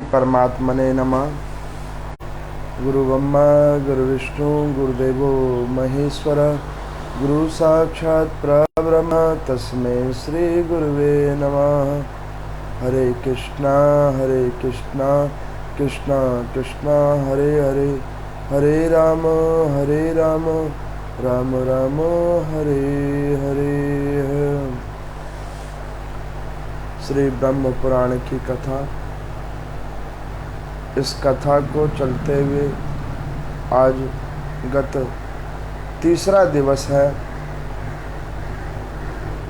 परमात्मने नमः। गुरु ब्रह्मा गुरु विष्णु गुरुदेवो महेश्वर, गुरु साक्षात् परब्रह्म तस्मै श्री गुरुवे नमः। हरे कृष्णा कृष्णा कृष्णा हरे हरे, हरे राम राम राम हरे हरे। श्री ब्रह्म पुराण की कथा। इस कथा को चलते हुए आज गत तीसरा दिवस है।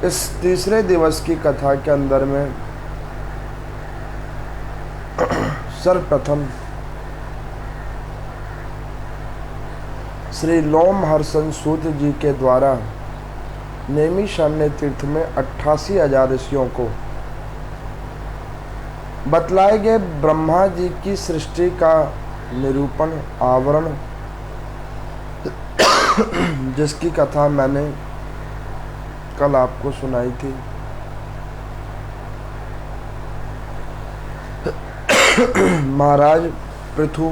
इस तीसरे दिवस की कथा के अंदर में सर्वप्रथम श्री लोमहर्षण सूत जी के द्वारा नैमिषारण्य तीर्थ में 88,000 ऋषियों को बतलाए गए ब्रह्मा जी की सृष्टि का निरूपण आवरण, जिसकी कथा मैंने कल आपको सुनाई थी। महाराज पृथु,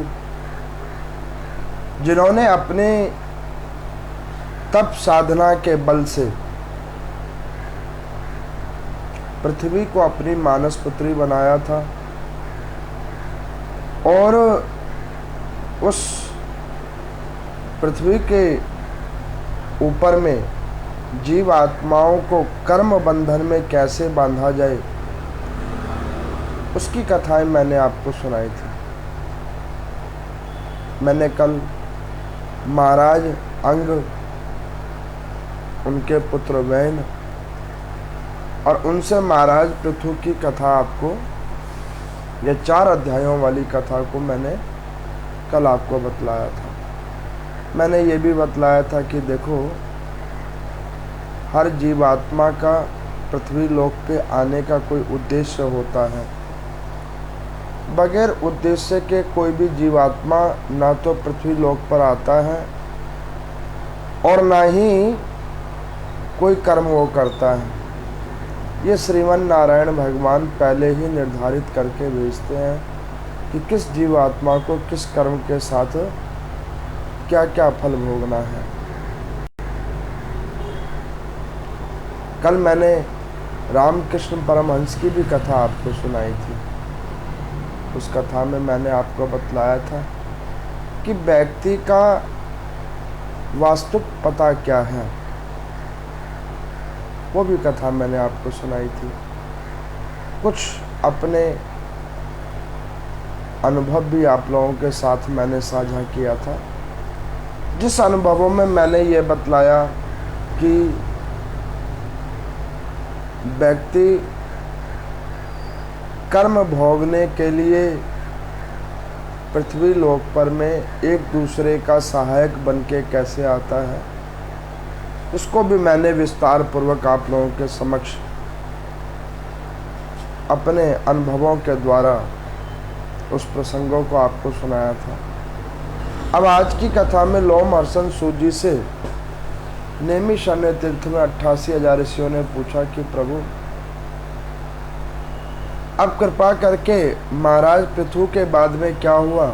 जिन्होंने अपने तप साधना के बल से पृथ्वी को अपनी मानस पुत्री बनाया था और उस पृथ्वी के ऊपर में जीव आत्माओं को कर्म बंधन में कैसे बांधा जाए, उसकी कथाएं मैंने आपको सुनाई थी। मैंने कल महाराज अंग, उनके पुत्र वैन और उनसे महाराज पृथु की कथा आपको, ये 4 अध्यायों वाली कथा को मैंने कल आपको बतलाया था। मैंने ये भी बतलाया था कि देखो, हर जीवात्मा का पृथ्वी लोक पे आने का कोई उद्देश्य होता है। बगैर उद्देश्य के कोई भी जीवात्मा ना तो पृथ्वी लोक पर आता है और ना ही कोई कर्म वो करता है। ये श्रीमन नारायण भगवान पहले ही निर्धारित करके भेजते हैं कि किस जीवात्मा को किस कर्म के साथ क्या क्या फल भोगना है। कल मैंने रामकृष्ण परमहंस की भी कथा आपको सुनाई थी। उस कथा में मैंने आपको बतलाया था कि व्यक्ति का वास्तविक पता क्या है। वो भी कथा मैंने आपको सुनाई थी। कुछ अपने अनुभव भी आप लोगों के साथ मैंने साझा किया था, जिस अनुभवों में मैंने ये बतलाया कि व्यक्ति कर्म भोगने के लिए पृथ्वी लोक पर में एक दूसरे का सहायक बन के कैसे आता है, उसको भी मैंने विस्तार पूर्वक आप लोगों के समक्ष अपने अनुभवों के द्वारा उस प्रसंगों को आपको सुनाया था। अब आज की कथा में लोमहर्षण सूत जी से नैमिषारण्य तीर्थ में 88,000 ऋषियों ने पूछा कि प्रभु, अब कृपा करके महाराज पृथु के बाद में क्या हुआ,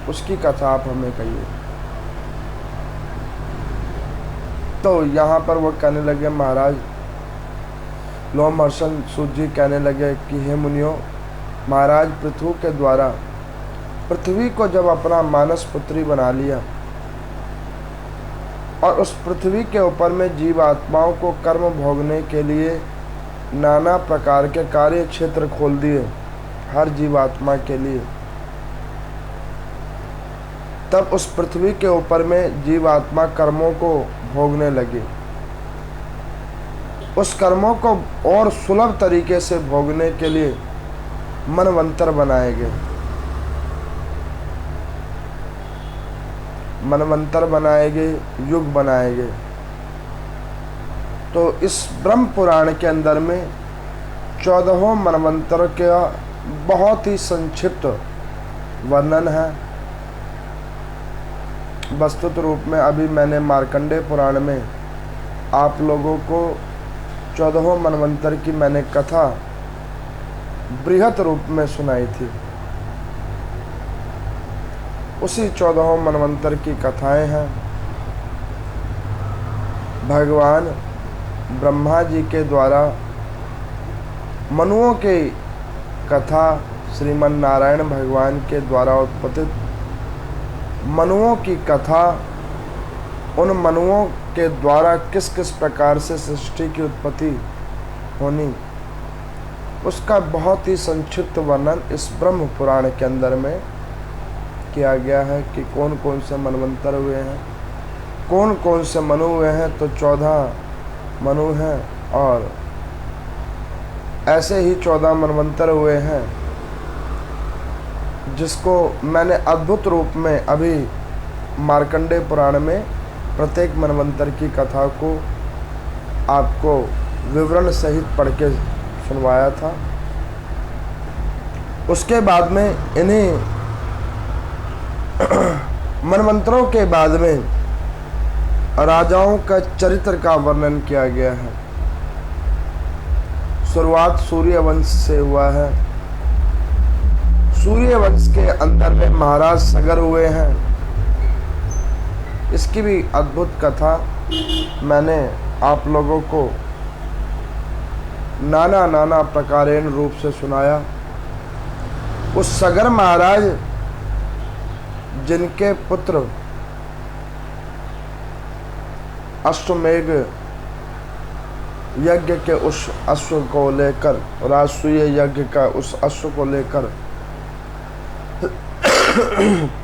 उसकी कथा आप हमें कहिए। तो यहाँ पर वो कहने लगे, महाराज लोमहर्षण सूत जी कहने लगे कि हे मुनियों, महाराज पृथु के द्वारा पृथ्वी को जब अपना मानस पुत्री बना लिया और उस पृथ्वी के ऊपर में जीव आत्माओं को कर्म भोगने के लिए नाना प्रकार के कार्य क्षेत्र खोल दिए हर जीवात्मा के लिए, तब उस पृथ्वी के ऊपर में जीवात्मा कर्मों को भोगने लगे। उस कर्मों को और सुलभ तरीके से भोगने के लिए मनवंतर बनाए गए। मनवंतर बनाए गए, युग बनाए गए। तो इस ब्रह्म पुराण के अंदर में 14 मनवंतर का बहुत ही संक्षिप्त वर्णन है। वस्तुत रूप में अभी मैंने मार्कंडेय पुराण में आप लोगों को 14 मनवंतर की मैंने कथा बृहत रूप में सुनाई थी। उसी 14 मनवंतर की कथाएं हैं। भगवान ब्रह्मा जी के द्वारा मनुओं की कथा, श्रीमन नारायण भगवान के द्वारा उत्पत्तित मनुओं की कथा, उन मनुओं के द्वारा किस किस प्रकार से सृष्टि की उत्पत्ति होनी, उसका बहुत ही संक्षिप्त वर्णन इस ब्रह्म पुराण के अंदर में किया गया है कि कौन कौन से मनवंतर हुए हैं, कौन कौन से मनु हुए हैं। तो 14 मनु हैं और ऐसे ही 14 मनवंतर हुए हैं, जिसको मैंने अद्भुत रूप में अभी मार्कंडेय पुराण में प्रत्येक मनवंतर की कथा को आपको विवरण सहित पढ़ के सुनवाया था। उसके बाद में इन्हीं मनवंतरों के बाद में राजाओं का चरित्र का वर्णन किया गया है। शुरुआत सूर्यवंश से हुआ है। सूर्यवंश के अंदर में महाराज सगर हुए हैं। इसकी भी अद्भुत कथा मैंने आप लोगों को नाना प्रकारेण रूप से सुनाया। उस सगर महाराज जिनके पुत्र अश्वमेघ यज्ञ के उस अश्व को लेकर, राजसूय यज्ञ का उस अश्व को लेकर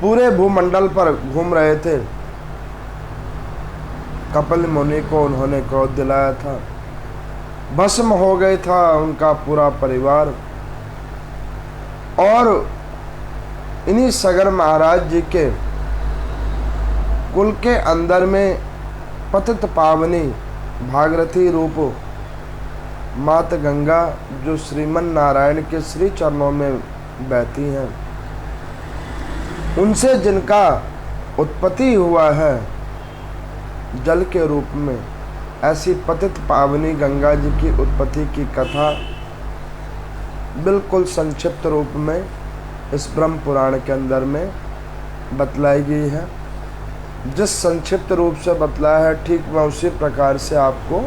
पूरे भूमंडल पर घूम रहे थे, कपिल मुनि को उन्होंने क्रोध दिलाया था। भस्म हो गया था उनका पूरा परिवार। और इन्हीं सगर महाराज जी के कुल के अंदर में पतित पावनी भागीरथी रूप मात गंगा, जो श्रीमन नारायण के श्री चरणों में बहती हैं, उनसे जिनका उत्पत्ति हुआ है जल के रूप में, ऐसी पतित पावनी गंगा जी की उत्पत्ति की कथा बिल्कुल संक्षिप्त रूप में इस ब्रह्म पुराण के अंदर में बतलाई गई है। जिस संक्षिप्त रूप से बतलाया है, ठीक मैं उसी प्रकार से आपको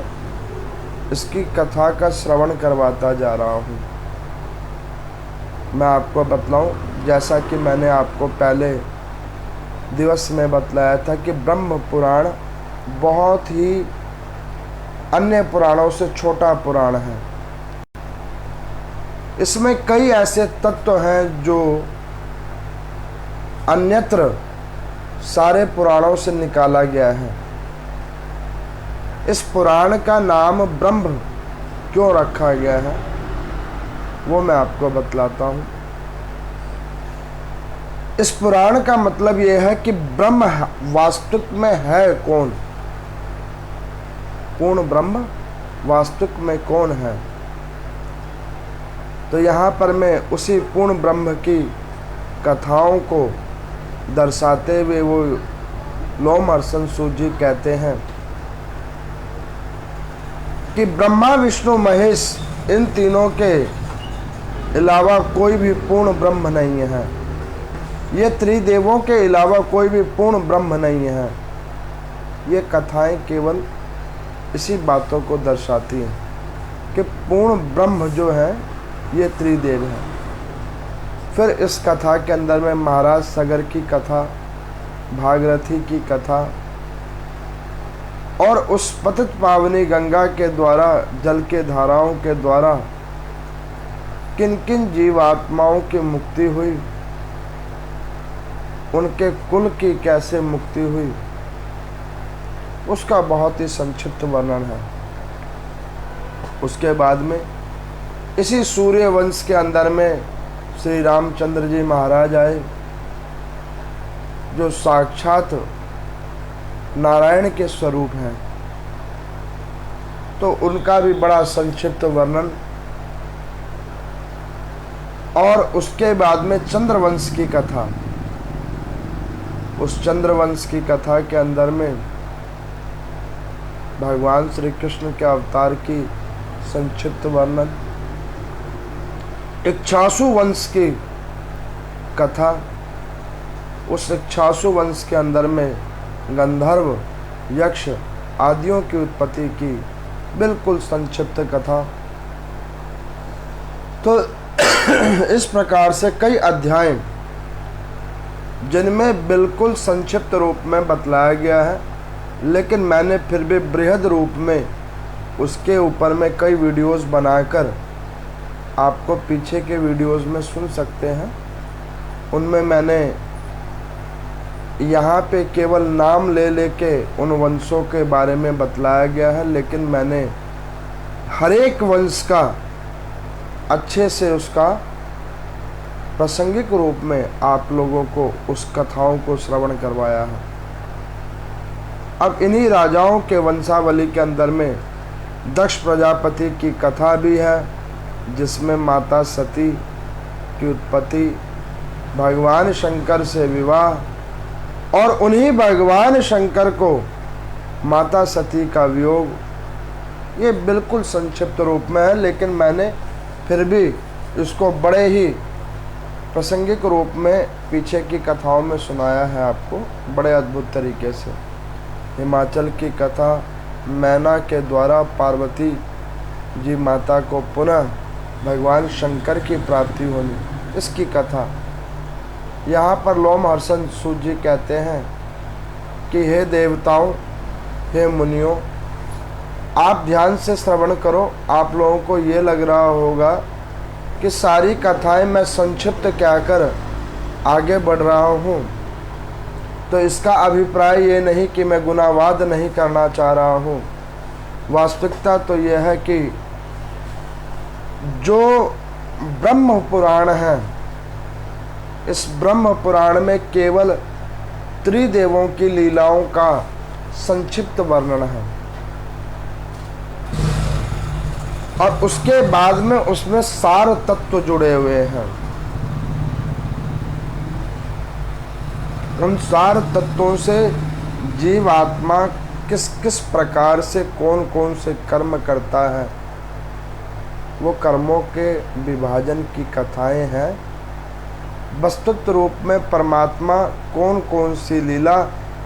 इसकी कथा का श्रवण करवाता जा रहा हूँ। मैं आपको बतलाऊं, जैसा कि मैंने आपको पहले दिवस में बतलाया था कि ब्रह्म पुराण बहुत ही अन्य पुराणों से छोटा पुराण है। इसमें कई ऐसे तत्व हैं जो अन्यत्र सारे पुराणों से निकाला गया है। इस पुराण का नाम ब्रह्म क्यों रखा गया है, वो मैं आपको बतलाता हूँ। इस पुराण का मतलब यह है कि ब्रह्म वास्तविक में है कौन, पूर्ण ब्रह्म वास्तविक में कौन है। तो यहाँ पर मैं उसी पूर्ण ब्रह्म की कथाओं को दर्शाते हुए वो लोमहर्षण सूत जी कहते हैं कि ब्रह्मा विष्णु महेश इन तीनों के अलावा कोई भी पूर्ण ब्रह्म नहीं है। ये त्रिदेवों के अलावा कोई भी पूर्ण ब्रह्म नहीं है। ये कथाएं केवल इसी बातों को दर्शाती हैं कि पूर्ण ब्रह्म जो है ये त्रिदेव है। फिर इस कथा के अंदर में महाराज सगर की कथा, भागीरथी की कथा और उस पतित पावनी गंगा के द्वारा, जल के धाराओं के द्वारा किन किन जीवात्माओं की मुक्ति हुई, उनके कुल की कैसे मुक्ति हुई, उसका बहुत ही संक्षिप्त वर्णन है। उसके बाद में इसी सूर्य वंश के अंदर में श्री रामचंद्र जी महाराज आए, जो साक्षात नारायण के स्वरूप हैं। तो उनका भी बड़ा संक्षिप्त वर्णन। और उसके बाद में चंद्रवंश की कथा। उस चंद्रवंश की कथा के अंदर में भगवान श्री कृष्ण के अवतार की संक्षिप्त वर्णन। इक्ष्वाकु वंश की कथा, उस इक्ष्वाकु वंश के अंदर में गंधर्व, यक्ष आदियों की उत्पत्ति की बिल्कुल संक्षिप्त कथा। तो इस प्रकार से कई अध्याय जिनमें बिल्कुल संक्षिप्त रूप में बतलाया गया है, लेकिन मैंने फिर भी बृहद रूप में उसके ऊपर में कई वीडियोस बनाकर आपको पीछे के वीडियोस में सुन सकते हैं। उनमें मैंने यहाँ पे केवल नाम ले लेके उन वंशों के बारे में बतलाया गया है, लेकिन मैंने हर एक वंश का अच्छे से उसका प्रासंगिक रूप में आप लोगों को उस कथाओं को श्रवण करवाया है। अब इन्हीं राजाओं के वंशावली के अंदर में दक्ष प्रजापति की कथा भी है, जिसमें माता सती की उत्पत्ति, भगवान शंकर से विवाह और उन्हीं भगवान शंकर को माता सती का वियोग, ये बिल्कुल संक्षिप्त रूप में है, लेकिन मैंने फिर भी इसको बड़े ही प्रासंगिक रूप में पीछे की कथाओं में सुनाया है आपको बड़े अद्भुत तरीके से। हिमाचल की कथा, मैना के द्वारा पार्वती जी माता को पुनः भगवान शंकर की प्राप्ति होनी, इसकी कथा। यहाँ पर लोमहर्षण सूत जी कहते हैं कि हे देवताओं, हे मुनियों, आप ध्यान से श्रवण करो। आप लोगों को ये लग रहा होगा कि सारी कथाएं मैं संक्षिप्त कहकर आगे बढ़ रहा हूँ, तो इसका अभिप्राय ये नहीं कि मैं गुनावाद नहीं करना चाह रहा हूँ। वास्तविकता तो यह है कि जो ब्रह्म पुराण है, इस ब्रह्म पुराण में केवल त्रिदेवों की लीलाओं का संक्षिप्त वर्णन है, और उसके बाद में उसमें सार तत्व जुड़े हुए हैं। उन सार तत्वों से जीवात्मा किस किस प्रकार से कौन कौन से कर्म करता है, वो कर्मों के विभाजन की कथाएं हैं। वस्तुत रूप में परमात्मा कौन कौन सी लीला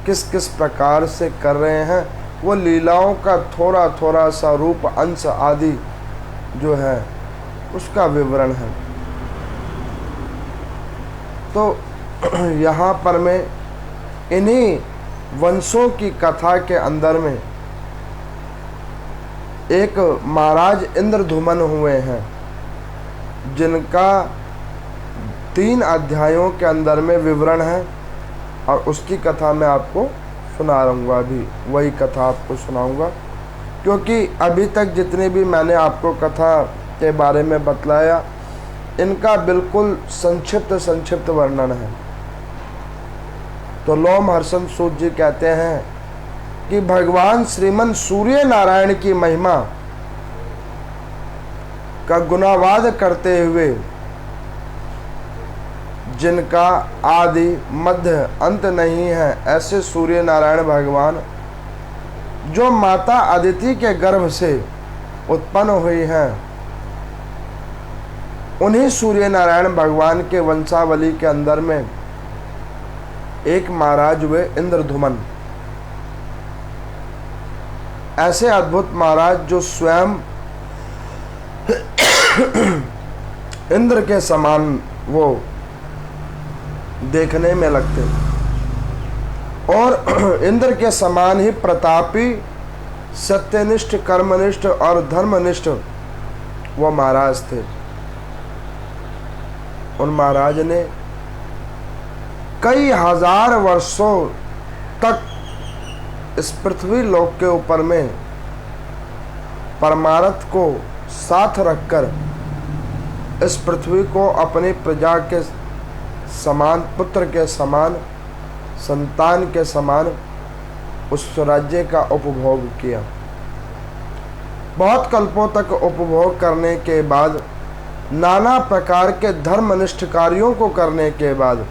किस किस प्रकार से कर रहे हैं, वो लीलाओं का थोड़ा थोड़ा सा रूप, अंश आदि जो है उसका विवरण है। तो यहाँ पर मैं इन्हीं वंशों की कथा के अंदर में एक महाराज इंद्रधुमन हुए हैं, जिनका 3 अध्यायों के अंदर में विवरण है, और उसकी कथा मैं आपको सुना रहूँगा। अभी वही कथा आपको सुनाऊँगा, क्योंकि अभी तक जितनी भी मैंने आपको कथा के बारे में बतलाया, इनका बिल्कुल संक्षिप्त वर्णन है। तो लोमहर्षण सूत जी कहते हैं कि भगवान श्रीमन सूर्य नारायण की महिमा का गुणावाद करते हुए, जिनका आदि मध्य अंत नहीं है, ऐसे सूर्य नारायण भगवान जो माता अदिति के गर्भ से उत्पन्न हुई हैं, उन्हीं सूर्य नारायण भगवान के वंशावली के अंदर में एक महाराज हुए इंद्रधुमन। ऐसे अद्भुत महाराज जो स्वयं इंद्र के समान वो देखने में लगते, और इंद्र के समान ही प्रतापी, सत्यनिष्ठ, कर्मनिष्ठ और धर्मनिष्ठ वो महाराज थे। उन महाराज ने कई हजार वर्षों तक इस पृथ्वी लोक के ऊपर में परमार्थ को साथ रखकर इस पृथ्वी को अपनी प्रजा के समान, पुत्र के समान, संतान के समान उस राज्य का उपभोग किया। बहुत कल्पों तक उपभोग करने के बाद, नाना प्रकार के धर्मनिष्ठ कार्यों को करने के बाद,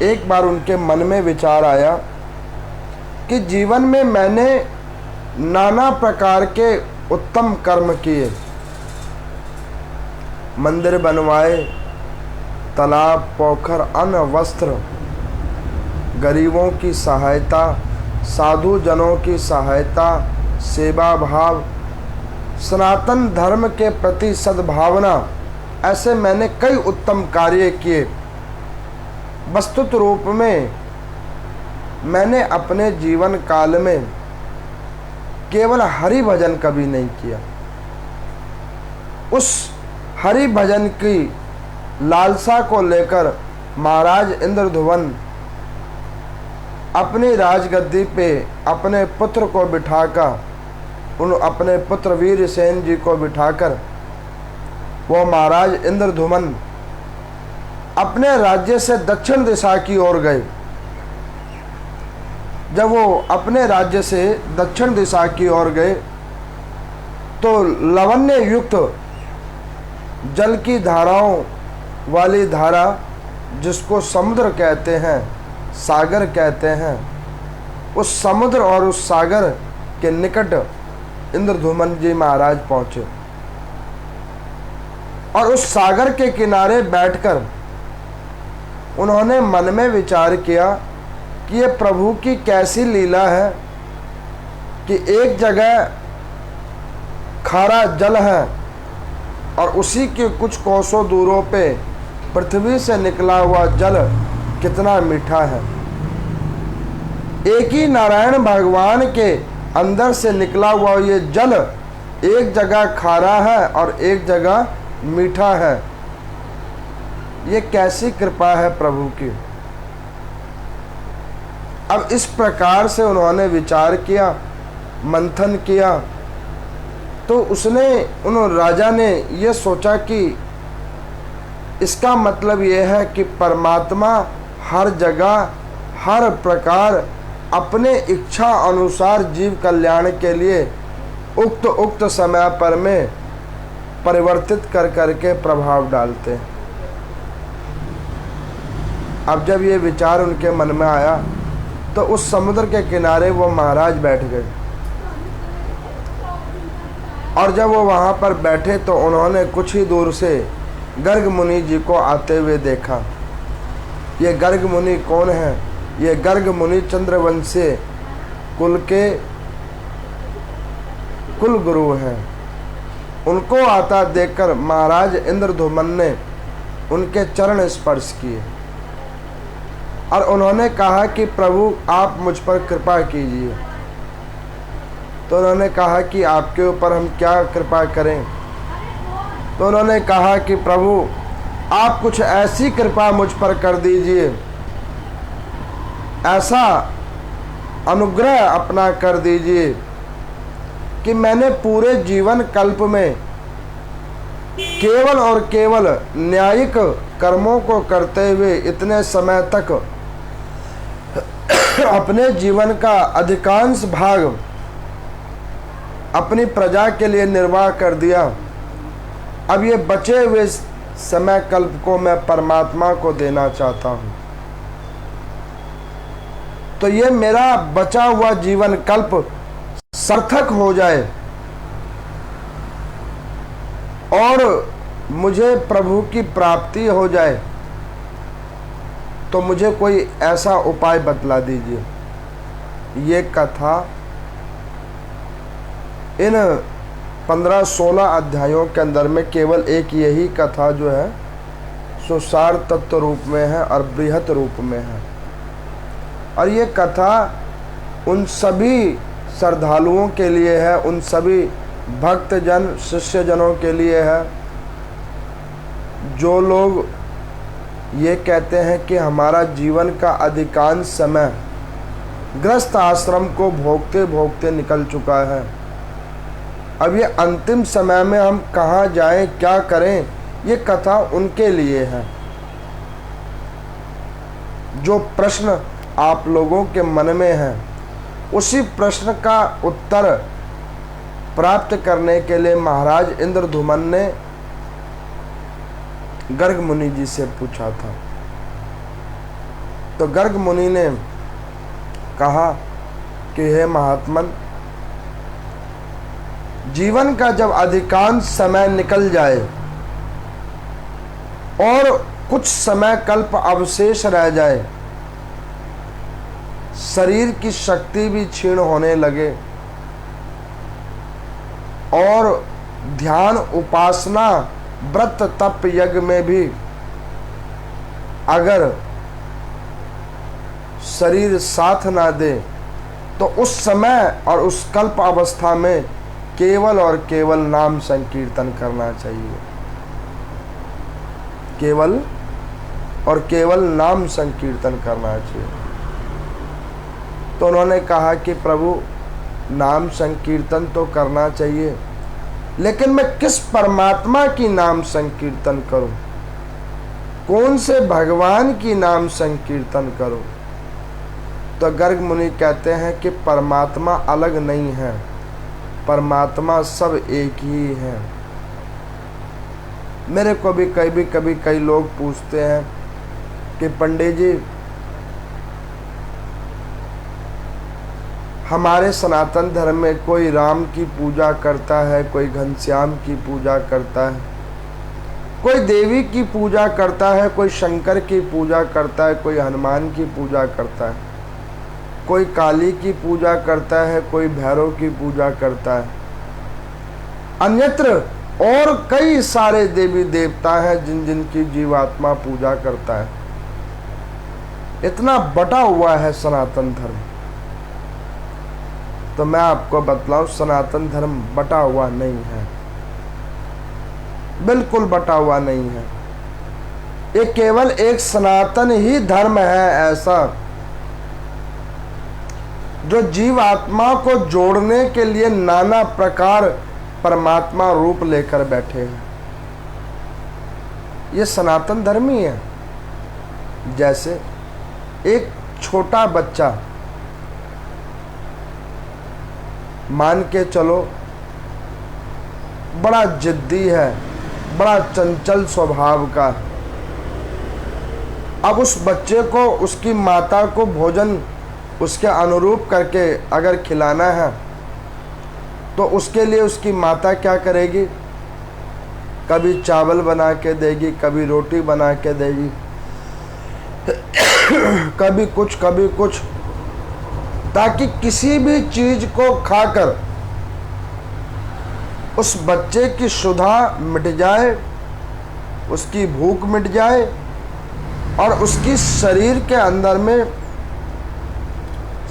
एक बार उनके मन में विचार आया कि जीवन में मैंने नाना प्रकार के उत्तम कर्म किए, मंदिर बनवाए, तालाब, पोखर, अन्न, वस्त्र, गरीबों की सहायता, साधु जनों की सहायता, सेवा भाव, सनातन धर्म के प्रति सद्भावना, ऐसे मैंने कई उत्तम कार्य किए। वस्तुत रूप में मैंने अपने जीवन काल में केवल हरि भजन कभी नहीं किया। उस हरि भजन की लालसा को लेकर महाराज इंद्रध्युमन अपनी राजगद्दी पे अपने पुत्र को बिठाकर, अपने पुत्र वीरसेन जी को बिठाकर वो महाराज इंद्रध्युमन अपने राज्य से दक्षिण दिशा की ओर गए। जब वो अपने राज्य से दक्षिण दिशा की ओर गए तो लवण्य युक्त जल की धाराओं वाली धारा, जिसको समुद्र कहते हैं, सागर कहते हैं, उस समुद्र और उस सागर के निकट इंद्रध्युमन जी महाराज पहुंचे और उस सागर के किनारे बैठकर उन्होंने मन में विचार किया कि ये प्रभु की कैसी लीला है कि एक जगह खारा जल है और उसी के कुछ कोसों दूरों पे पृथ्वी से निकला हुआ जल कितना मीठा है। एक ही नारायण भगवान के अंदर से निकला हुआ ये जल एक जगह खारा है और एक जगह मीठा है। ये कैसी कृपा है प्रभु की। अब इस प्रकार से उन्होंने विचार किया, मंथन किया, तो उन राजा ने ये सोचा कि इसका मतलब ये है कि परमात्मा हर जगह हर प्रकार अपने इच्छा अनुसार जीव कल्याण के लिए उक्त समय पर में परिवर्तित कर करके प्रभाव डालते हैं। अब जब ये विचार उनके मन में आया तो उस समुद्र के किनारे वो महाराज बैठ गए और जब वो वहाँ पर बैठे तो उन्होंने कुछ ही दूर से गर्ग मुनि जी को आते हुए देखा। ये गर्ग मुनि कौन है? ये गर्ग मुनि चंद्रवंशी कुल के कुल गुरु हैं। उनको आता देखकर महाराज इंद्रध्युमन ने उनके चरण स्पर्श किए और उन्होंने कहा कि प्रभु आप मुझ पर कृपा कीजिए। तो उन्होंने कहा कि आपके ऊपर हम क्या कृपा करें? तो उन्होंने कहा कि प्रभु आप कुछ ऐसी कृपा मुझ पर कर दीजिए, ऐसा अनुग्रह अपना कर दीजिए कि मैंने पूरे जीवन कल्प में केवल और केवल न्यायिक कर्मों को करते हुए इतने समय तक अपने जीवन का अधिकांश भाग अपनी प्रजा के लिए निर्वाह कर दिया। अब ये बचे हुए समय कल्प को मैं परमात्मा को देना चाहता हूँ। तो ये मेरा बचा हुआ जीवन कल्प सार्थक हो जाए और मुझे प्रभु की प्राप्ति हो जाए, तो मुझे कोई ऐसा उपाय बतला दीजिए। ये कथा इन 15-16 अध्यायों के अंदर में केवल एक यही कथा जो है सो सार तत्व रूप में है और बृहत रूप में है। और ये कथा उन सभी श्रद्धालुओं के लिए है, उन सभी भक्तजन शिष्यजनों के लिए है जो लोग ये कहते हैं कि हमारा जीवन का अधिकांश समय गृहस्थ आश्रम को भोगते भोगते निकल चुका है। अब ये अंतिम समय में हम कहाँ जाएं, क्या करें, ये कथा उनके लिए है। जो प्रश्न आप लोगों के मन में है उसी प्रश्न का उत्तर प्राप्त करने के लिए महाराज इंद्रध्युमन ने गर्ग मुनि जी से पूछा था। तो गर्ग मुनि ने कहा कि हे महात्मन, जीवन का जब अधिकांश समय निकल जाए और कुछ समय कल्प अवशेष रह जाए, शरीर की शक्ति भी क्षीण होने लगे और ध्यान, उपासना, व्रत, तप, यज्ञ में भी अगर शरीर साथ ना दे, तो उस समय और उस कल्प अवस्था में केवल और केवल नाम संकीर्तन करना चाहिए। केवल और केवल नाम संकीर्तन करना चाहिए। तो उन्होंने कहा कि प्रभु, नाम संकीर्तन तो करना चाहिए, लेकिन मैं किस परमात्मा की नाम संकीर्तन करूं? कौन से भगवान की नाम संकीर्तन करूं? तो गर्ग मुनि कहते हैं कि परमात्मा अलग नहीं है, परमात्मा सब एक ही है। मेरे को भी कभी कई लोग पूछते हैं कि पंडित जी, हमारे सनातन धर्म में कोई राम की पूजा करता है, कोई घनश्याम की पूजा करता है, कोई देवी की पूजा करता है, कोई शंकर की पूजा करता है, कोई हनुमान की पूजा करता है, कोई काली की पूजा करता है, कोई भैरव की पूजा करता है, अन्यत्र और कई सारे देवी देवता हैं जिन जिन की जीवात्मा पूजा करता है। इतना बटा हुआ है सनातन धर्म। तो मैं आपको बतलाऊं, सनातन धर्म बटा हुआ नहीं है, बिल्कुल बटा हुआ नहीं है। ये केवल एक सनातन ही धर्म है ऐसा जो जीव आत्मा को जोड़ने के लिए नाना प्रकार परमात्मा रूप लेकर बैठे हैं। ये सनातन धर्म ही है। जैसे एक छोटा बच्चा, मान के चलो, बड़ा जिद्दी है, बड़ा चंचल स्वभाव का। अब उस बच्चे को उसकी माता को भोजन उसके अनुरूप करके अगर खिलाना है, तो उसके लिए उसकी माता क्या करेगी? कभी चावल बना के देगी, कभी रोटी बना के देगी, कभी कुछ, ताकि किसी भी चीज को खाकर उस बच्चे की क्षुधा मिट जाए, उसकी भूख मिट जाए और उसकी शरीर के अंदर में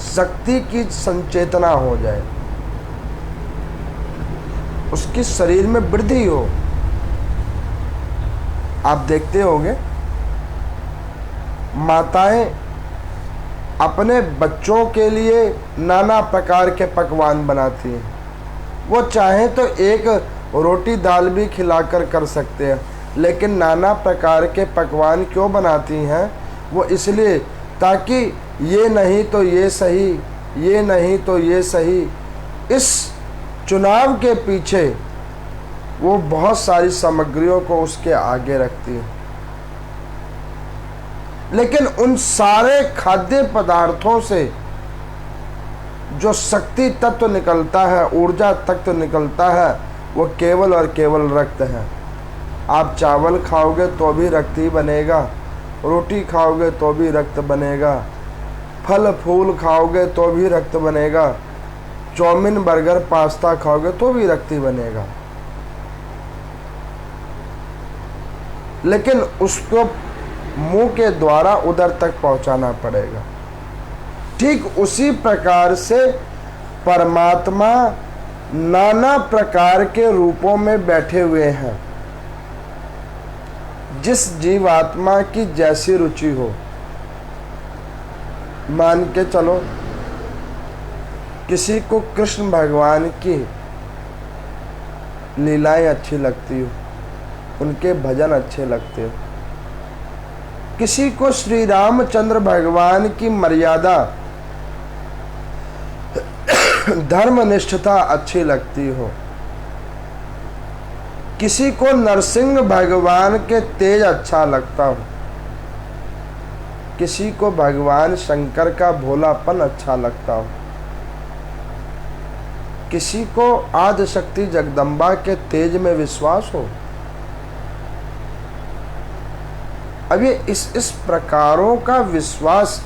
शक्ति की संचेतना हो जाए, उसकी शरीर में वृद्धि हो। आप देखते होंगे माताएं अपने बच्चों के लिए नाना प्रकार के पकवान बनाती हैं। वो चाहे तो एक रोटी दाल भी खिलाकर कर सकते हैं, लेकिन नाना प्रकार के पकवान क्यों बनाती हैं? वो इसलिए ताकि ये नहीं तो ये सही, ये नहीं तो ये सही, इस चुनाव के पीछे वो बहुत सारी सामग्रियों को उसके आगे रखती है। लेकिन उन सारे खाद्य पदार्थों से जो शक्ति तत्व निकलता है, ऊर्जा तत्व निकलता है, वो केवल और केवल रक्त है। आप चावल खाओगे तो भी रक्त ही बनेगा, रोटी खाओगे तो भी रक्त बनेगा, फल फूल खाओगे तो भी रक्त बनेगा, चाउमीन बर्गर पास्ता खाओगे तो भी रक्त ही बनेगा। लेकिन उसको मुंह के द्वारा उधर तक पहुंचाना पड़ेगा। ठीक उसी प्रकार से परमात्मा नाना प्रकार के रूपों में बैठे हुए हैं। जिस जीवात्मा की जैसी रुचि हो, मान के चलो किसी को कृष्ण भगवान की लीलाएं अच्छी लगती हो, उनके भजन अच्छे लगते हो, किसी को श्री रामचंद्र भगवान की मर्यादा धर्मनिष्ठता अच्छी लगती हो, किसी को नरसिंह भगवान के तेज अच्छा लगता हो, किसी को भगवान शंकर का भोलापन अच्छा लगता हो, किसी को आदिशक्ति जगदम्बा के तेज में विश्वास हो, अब ये इस प्रकारों का विश्वास,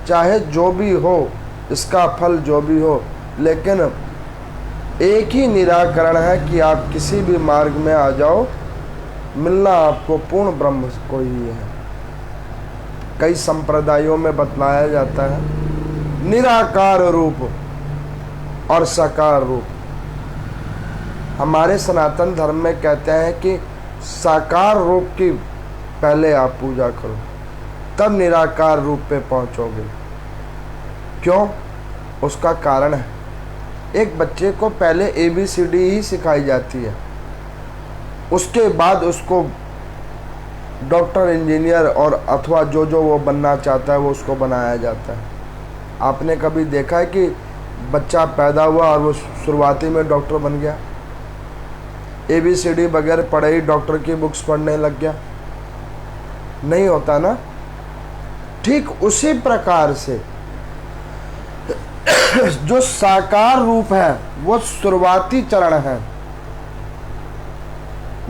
चाहे जो भी हो, इसका फल जो भी हो, लेकिन एक ही निराकरण है कि आप किसी भी मार्ग में आ जाओ, मिलना आपको पूर्ण ब्रह्म को ही है। कई संप्रदायों में बतलाया जाता है निराकार रूप और साकार रूप। हमारे सनातन धर्म में कहते हैं कि साकार रूप की पहले आप पूजा करो, तब निराकार रूप पे पहुंचोगे। क्यों? उसका कारण है, एक बच्चे को पहले ABCD ही सिखाई जाती है, उसके बाद उसको डॉक्टर, इंजीनियर और अथवा जो जो वो बनना चाहता है वो उसको बनाया जाता है। आपने कभी देखा है कि बच्चा पैदा हुआ और वो शुरुआती में डॉक्टर बन गया? ABCD बगैर पढ़े ही डॉक्टर की बुक्स पढ़ने लग गया? नहीं होता ना। ठीक उसी प्रकार से जो साकार रूप है वो शुरुआती चरण है।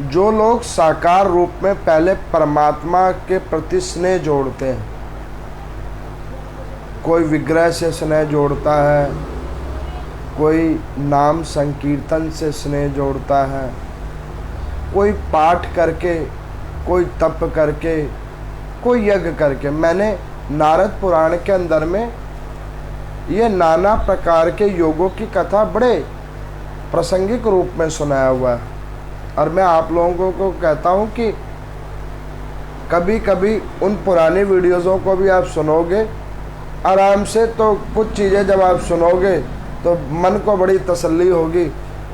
जो लोग साकार रूप में पहले परमात्मा के प्रति स्नेह जोड़ते हैं, कोई विग्रह से स्नेह जोड़ता है, कोई नाम संकीर्तन से स्नेह जोड़ता है, कोई पाठ करके, कोई तप करके, कोई यज्ञ करके। मैंने नारद पुराण के अंदर में ये नाना प्रकार के योगों की कथा बड़े प्रासंगिक रूप में सुनाया हुआ है, और मैं आप लोगों को कहता हूँ कि कभी कभी उन पुरानी वीडियोज़ों को भी आप सुनोगे आराम से, तो कुछ चीज़ें जब आप सुनोगे तो मन को बड़ी तसल्ली होगी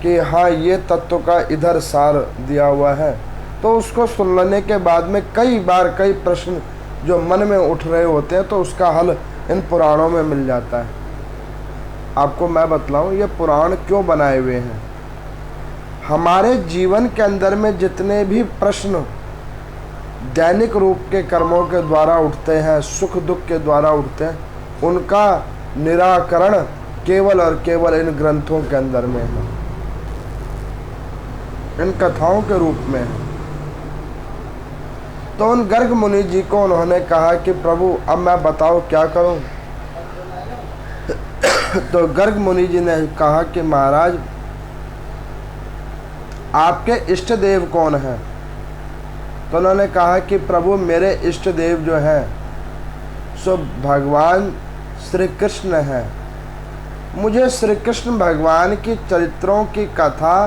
कि हाँ, ये तत्व का इधर सार दिया हुआ है। तो उसको सुन लेने के बाद में कई बार कई प्रश्न जो मन में उठ रहे होते हैं, तो उसका हल इन पुराणों में मिल जाता है। आपको मैं बतलाऊं ये पुराण क्यों बनाए हुए हैं। हमारे जीवन के अंदर में जितने भी प्रश्न दैनिक रूप के कर्मों के द्वारा उठते हैं, सुख दुख के द्वारा उठते हैं, उनका निराकरण केवल और केवल इन ग्रंथों के अंदर में है, इन कथाओं के रूप में है। तो उन गर्ग मुनि जी को उन्होंने कहा कि प्रभु अब मैं बताओ क्या करूं। तो गर्ग मुनि जी ने कहा कि महाराज आपके इष्ट देव कौन हैं? तो उन्होंने कहा कि प्रभु मेरे इष्ट देव जो हैं सो भगवान श्री कृष्ण है। मुझे श्री कृष्ण भगवान की चरित्रों की कथा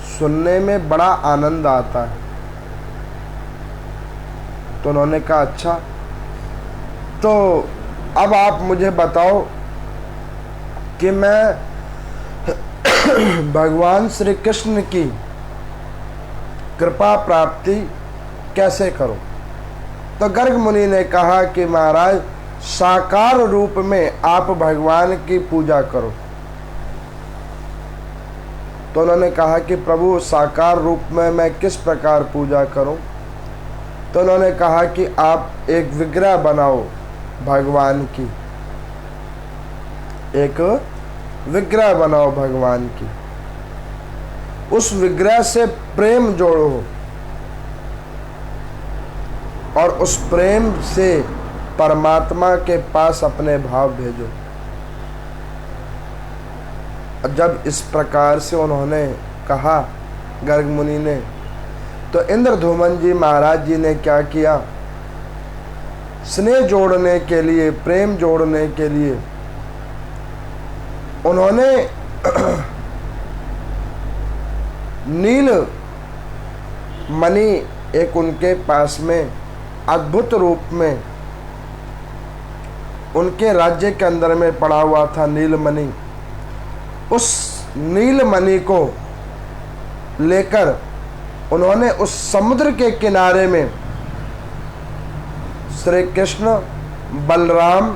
सुनने में बड़ा आनंद आता है। तो उन्होंने कहा अच्छा, तो अब आप मुझे बताओ कि मैं भगवान श्री कृष्ण की कृपा प्राप्ति कैसे करूं? तो गर्ग मुनि ने कहा कि महाराज साकार रूप में आप भगवान की पूजा करो। तो उन्होंने कहा कि प्रभु साकार रूप में मैं किस प्रकार पूजा करूं? तो उन्होंने कहा कि आप एक विग्रह बनाओ भगवान की, एक विग्रह बनाओ भगवान की, उस विग्रह से प्रेम जोड़ो और उस प्रेम से परमात्मा के पास अपने भाव भेजो। जब इस प्रकार से उन्होंने कहा गर्ग मुनि ने, तो इंद्रधूमन जी महाराज जी ने क्या किया, स्नेह जोड़ने के लिए, प्रेम जोड़ने के लिए उन्होंने नील मणि एक उनके पास में अद्भुत रूप में उनके राज्य के अंदर में पड़ा हुआ था नीलमणि। उस नीलमणि को लेकर उन्होंने उस समुद्र के किनारे में श्री कृष्ण, बलराम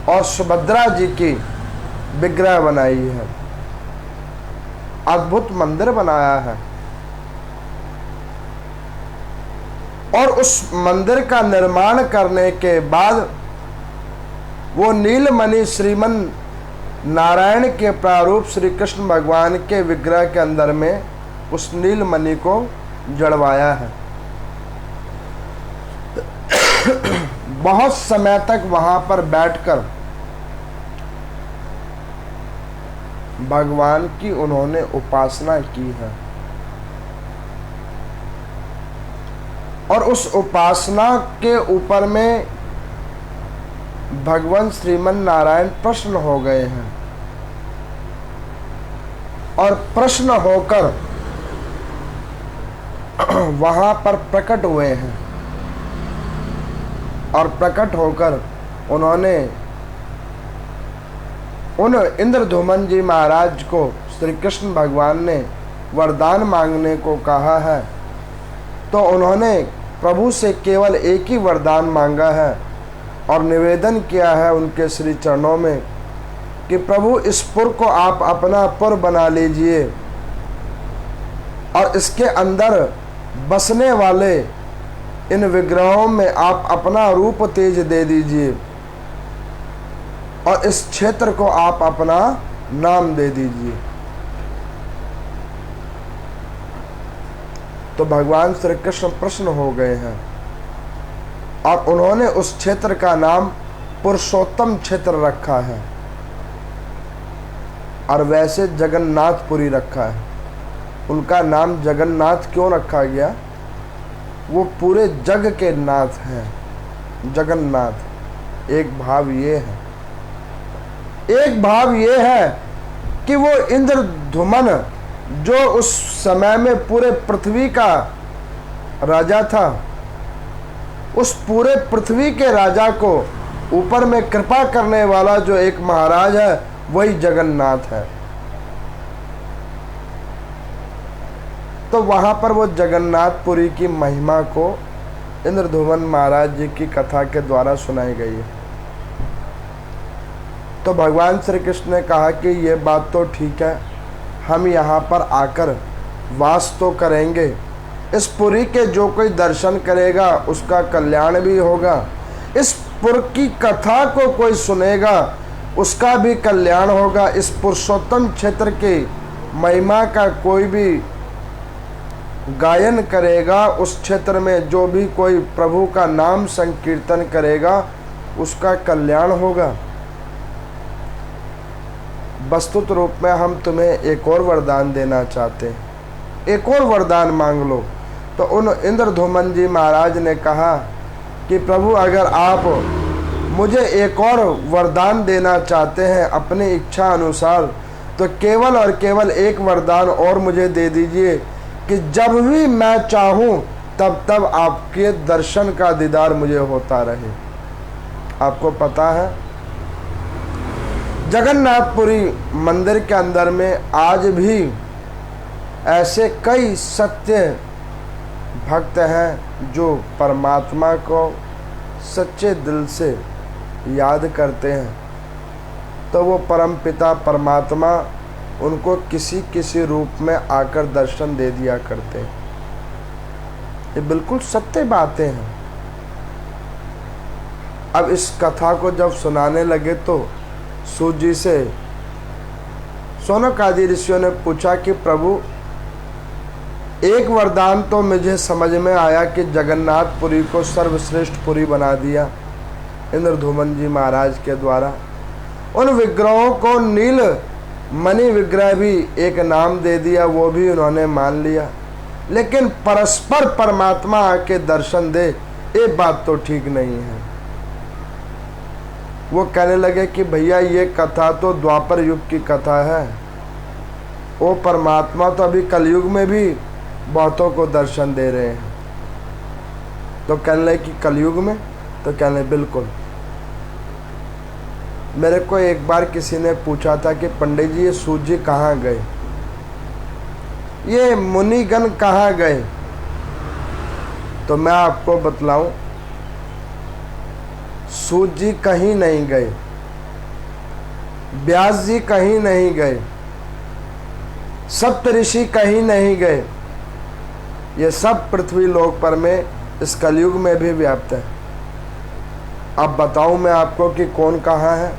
और सुभद्रा जी की विग्रह बनाई है, अद्भुत मंदिर बनाया है। और उस मंदिर का निर्माण करने के बाद वो नीलमणि श्रीमन नारायण के प्रारूप श्री कृष्ण भगवान के विग्रह के अंदर में उस नीलमणि को जड़वाया है। बहुत समय तक वहां पर बैठकर भगवान की उन्होंने उपासना की है। और उस उपासना के ऊपर में भगवान श्रीमन नारायण प्रसन्न हो गए हैं और प्रसन्न होकर वहां पर प्रकट हुए हैं। और प्रकट होकर उन्होंने उन इंद्रधुमन जी महाराज को श्री कृष्ण भगवान ने वरदान मांगने को कहा है। तो उन्होंने प्रभु से केवल एक ही वरदान मांगा है और निवेदन किया है उनके श्री चरणों में कि प्रभु इस पुर को आप अपना पुर बना लीजिए और इसके अंदर बसने वाले इन विग्रहों में आप अपना रूप तेज दे दीजिए और इस क्षेत्र को आप अपना नाम दे दीजिए। तो भगवान श्री कृष्ण प्रसन्न हो गए हैं और उन्होंने उस क्षेत्र का नाम पुरुषोत्तम क्षेत्र रखा है और वैसे जगन्नाथपुरी रखा है। उनका नाम जगन्नाथ क्यों रखा गया? वो पूरे जग के नाथ हैं, जगन्नाथ। एक भाव ये है, एक भाव ये है कि वो इंद्रधुमन जो उस समय में पूरे पृथ्वी का राजा था, उस पूरे पृथ्वी के राजा को ऊपर में कृपा करने वाला जो एक महाराज है वही जगन्नाथ है। तो वहां पर वो जगन्नाथपुरी की महिमा को इंद्रधुमन महाराज जी की कथा के द्वारा सुनाई गई है। तो भगवान श्री कृष्ण ने कहा कि ये बात तो ठीक है, हम यहाँ पर आकर वास तो करेंगे, इस पुरी के जो कोई दर्शन करेगा उसका कल्याण भी होगा, इस पुर की कथा को कोई सुनेगा उसका भी कल्याण होगा, इस पुरुषोत्तम क्षेत्र की महिमा का कोई भी गायन करेगा, उस क्षेत्र में जो भी कोई प्रभु का नाम संकीर्तन करेगा उसका कल्याण होगा। वस्तुत रूप में हम तुम्हें एक और वरदान देना चाहते हैं, एक और वरदान मांग लो। तो उन इंद्रधुमन जी महाराज ने कहा कि प्रभु अगर आप मुझे एक और वरदान देना चाहते हैं अपनी इच्छा अनुसार, तो केवल और केवल एक वरदान और मुझे दे दीजिए कि जब भी मैं चाहूं तब तब आपके दर्शन का दीदार मुझे होता रहे। आपको पता है जगन्नाथपुरी मंदिर के अंदर में आज भी ऐसे कई सत्य भक्त हैं जो परमात्मा को सच्चे दिल से याद करते हैं, तो वो परम पिता परमात्मा उनको किसी किसी रूप में आकर दर्शन दे दिया करते हैं। ये बिल्कुल सत्य बातें हैं। अब इस कथा को जब सुनाने लगे तो सूत जी से शौनक आदि ऋषियों ने पूछा कि प्रभु एक वरदान तो मुझे समझ में आया कि जगन्नाथपुरी को सर्वश्रेष्ठ पुरी बना दिया इंद्रधुमन जी महाराज के द्वारा, उन विग्रहों को नील मणि विग्रह भी एक नाम दे दिया, वो भी उन्होंने मान लिया, लेकिन परस्पर परमात्मा आके दर्शन दे ये बात तो ठीक नहीं है। वो कहने लगे कि भैया ये कथा तो द्वापर युग की कथा है, वो परमात्मा तो अभी कलयुग में भी बहुतों को दर्शन दे रहे हैं। तो कहने लगे कि कलयुग में? तो कहने बिल्कुल। मेरे को एक बार किसी ने पूछा था कि पंडित जी ये सूत जी कहाँ गए, ये मुनिगण कहाँ गए? तो मैं आपको बतलाऊं, सूत जी कहीं नहीं गए, व्यास जी कहीं नहीं गए, सप्तऋषि कहीं नहीं गए, ये सब पृथ्वी लोक पर में इस कलयुग में भी व्याप्त है। अब बताऊं मैं आपको कि कौन कहाँ है?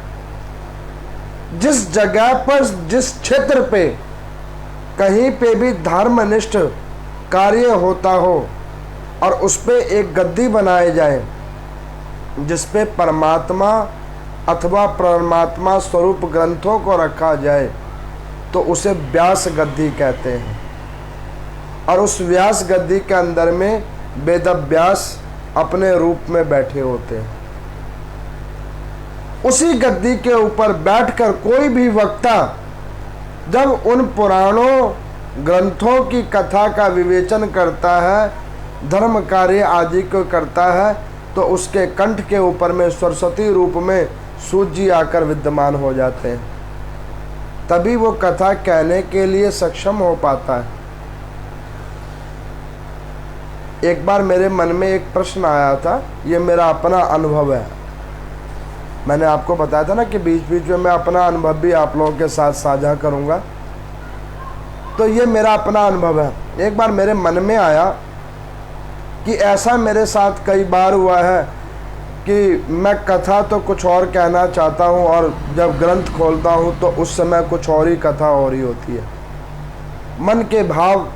जिस जगह पर, जिस क्षेत्र पे कहीं पे भी धर्मनिष्ठ कार्य होता हो और उस पे एक गद्दी बनाए जाए, जिस पे परमात्मा अथवा परमात्मा स्वरूप ग्रंथों को रखा जाए तो उसे व्यास गद्दी कहते हैं। और उस व्यास गद्दी के अंदर में वेद व्यास अपने रूप में बैठे होते हैं। उसी गद्दी के ऊपर बैठकर कोई भी वक्ता जब उन पुराणों ग्रंथों की कथा का विवेचन करता है, धर्म कार्य आदि को करता है, तो उसके कंठ के ऊपर में सरस्वती रूप में सूर्य जी आकर विद्यमान हो जाते हैं। तभी वो कथा कहने के लिए सक्षम हो पाता है। एक बार मेरे मन में एक प्रश्न आया था, ये मेरा अपना अनुभव है। मैंने आपको बताया था ना कि बीच बीच में मैं अपना अनुभव भी आप लोगों के साथ साझा करूंगा, तो ये मेरा अपना अनुभव है। एक बार मेरे मन में आया कि ऐसा मेरे साथ कई बार हुआ है कि मैं कथा तो कुछ और कहना चाहता हूँ और जब ग्रंथ खोलता हूँ तो उस समय कुछ और ही कथा हो रही होती है। मन के भाव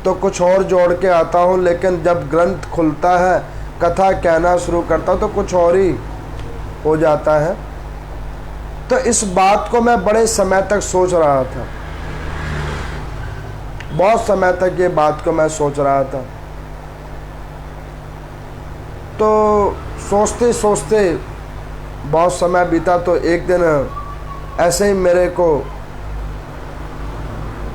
तो कुछ और जोड़ के आता हूँ, लेकिन जब ग्रंथ खुलता है, कथा कहना शुरू करता हूँ तो कुछ और ही हो जाता है। तो इस बात को मैं बड़े समय तक सोच रहा था, बहुत समय तक ये बात को मैं सोच रहा था। तो सोचते सोचते बहुत समय बीता, तो एक दिन ऐसे ही मेरे को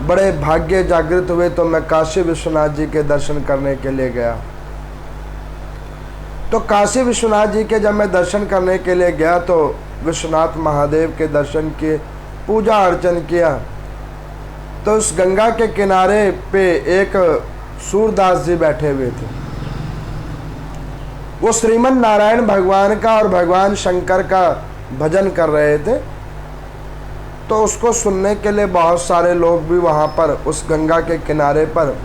बड़े भाग्य जागृत हुए, तो मैं काशी विश्वनाथ जी के दर्शन करने के लिए गया। तो काशी विश्वनाथ जी के जब मैं दर्शन करने के लिए गया तो विश्वनाथ महादेव के दर्शन किए, पूजा अर्चन किया। तो उस गंगा के किनारे पे एक सूरदास जी बैठे हुए थे। वो श्रीमन नारायण भगवान का और भगवान शंकर का भजन कर रहे थे। तो उसको सुनने के लिए बहुत सारे लोग भी वहाँ पर उस गंगा के किनारे पर,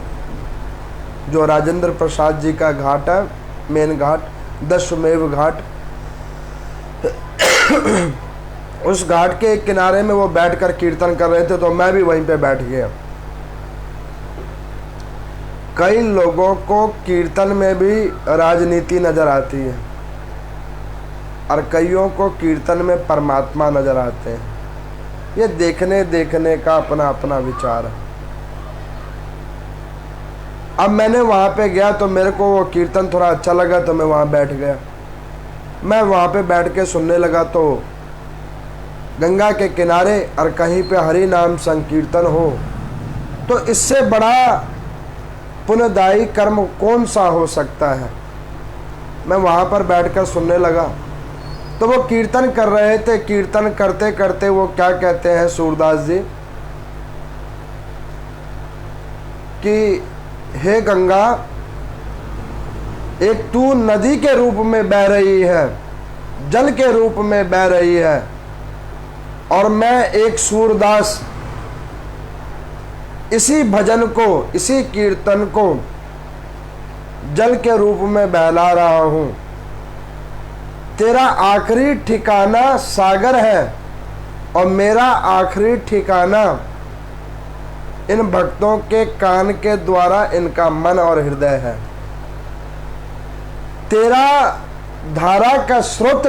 जो राजेंद्र प्रसाद जी का घाट है, मेन घाट, दशमेव घाट, उस घाट के किनारे में वो बैठकर कीर्तन कर रहे थे। तो मैं भी वहीं पे बैठ गया। कई लोगों को कीर्तन में भी राजनीति नजर आती है और कईयों को कीर्तन में परमात्मा नजर आते हैं। ये देखने देखने का अपना अपना विचार है। अब मैंने वहाँ पे गया तो मेरे को वो कीर्तन थोड़ा अच्छा लगा, तो मैं वहाँ बैठ गया। मैं वहाँ पे बैठ के सुनने लगा। तो गंगा के किनारे और कहीं पे हरि नाम संकीर्तन हो, तो इससे बड़ा पुण्यदायी कर्म कौन सा हो सकता है। मैं वहाँ पर बैठकर सुनने लगा। तो वो कीर्तन कर रहे थे। कीर्तन करते करते वो क्या कहते हैं सूरदास जी कि हे गंगा, एक तू नदी के रूप में बह रही है, जल के रूप में बह रही है, और मैं एक सूरदास इसी भजन को, इसी कीर्तन को जल के रूप में बहला रहा हूं। तेरा आखिरी ठिकाना सागर है और मेरा आखिरी ठिकाना इन भक्तों के कान के द्वारा इनका मन और हृदय है। तेरा धारा का स्रोत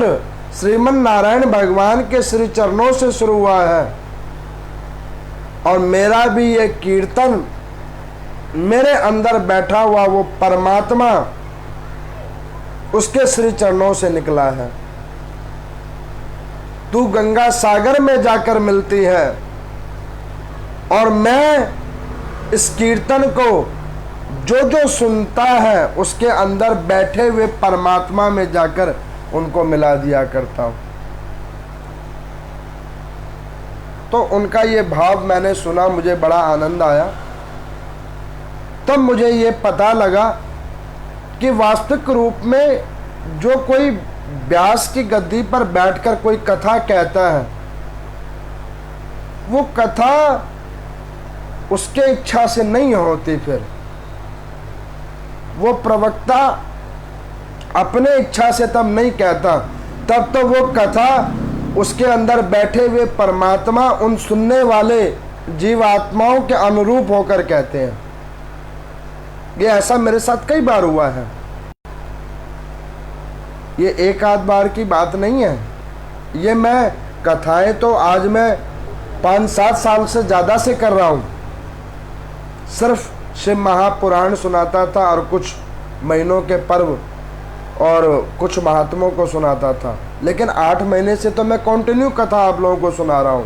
श्रीमन नारायण भगवान के श्री चरणों से शुरू हुआ है, और मेरा भी ये कीर्तन मेरे अंदर बैठा हुआ वो परमात्मा, उसके श्री चरणों से निकला है। तू गंगा सागर में जाकर मिलती है, और मैं इस कीर्तन को जो जो सुनता है उसके अंदर बैठे हुए परमात्मा में जाकर उनको मिला दिया करता हूं। तो उनका ये भाव मैंने सुना, मुझे बड़ा आनंद आया। तब मुझे ये पता लगा कि वास्तविक रूप में जो कोई व्यास की गद्दी पर बैठकर कोई कथा कहता है, वो कथा उसके इच्छा से नहीं होती। फिर वो प्रवक्ता अपने इच्छा से तब नहीं कहता, तब तो वो कथा उसके अंदर बैठे हुए परमात्मा उन सुनने वाले जीवात्माओं के अनुरूप होकर कहते हैं। ये ऐसा मेरे साथ कई बार हुआ है। ये एक आध बार की बात नहीं है। ये मैं कथाएं तो आज मैं 5-7 साल से ज़्यादा से कर रहा हूँ। सिर्फ शिव महापुराण सुनाता था और कुछ महीनों के पर्व और कुछ महात्मों को सुनाता था, लेकिन 8 महीने से तो मैं कंटिन्यू कथा आप लोगों को सुना रहा हूँ।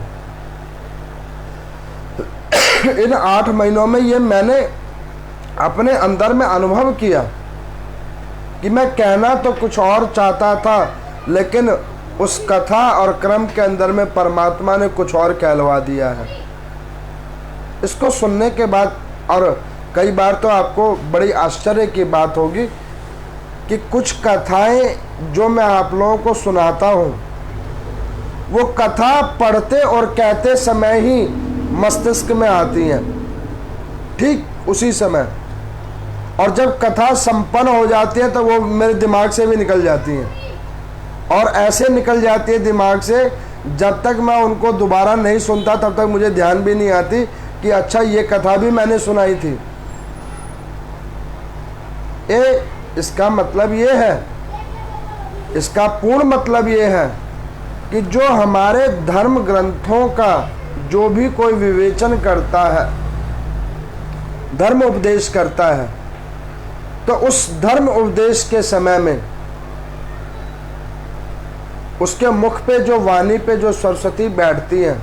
इन 8 महीनों में ये मैंने अपने अंदर में अनुभव किया कि मैं कहना तो कुछ और चाहता था, लेकिन उस कथा और क्रम के अंदर में परमात्मा ने कुछ और कहलवा दिया है। इसको सुनने के बाद, और कई बार तो आपको बड़ी आश्चर्य की बात होगी कि कुछ कथाएं जो मैं आप लोगों को सुनाता हूँ, वो कथा पढ़ते और कहते समय ही मस्तिष्क में आती हैं, ठीक उसी समय। और जब कथा संपन्न हो जाती है तो वो मेरे दिमाग से भी निकल जाती हैं, और ऐसे निकल जाती है दिमाग से, जब तक मैं उनको दोबारा नहीं सुनता तब तक मुझे ध्यान भी नहीं आती कि अच्छा ये कथा भी मैंने सुनाई थी। इसका मतलब ये है, इसका पूर्ण मतलब ये है कि जो हमारे धर्म ग्रंथों का जो भी कोई विवेचन करता है, धर्म उपदेश करता है, तो उस धर्म उपदेश के समय में उसके मुख पे जो वाणी पे जो सरस्वती बैठती है,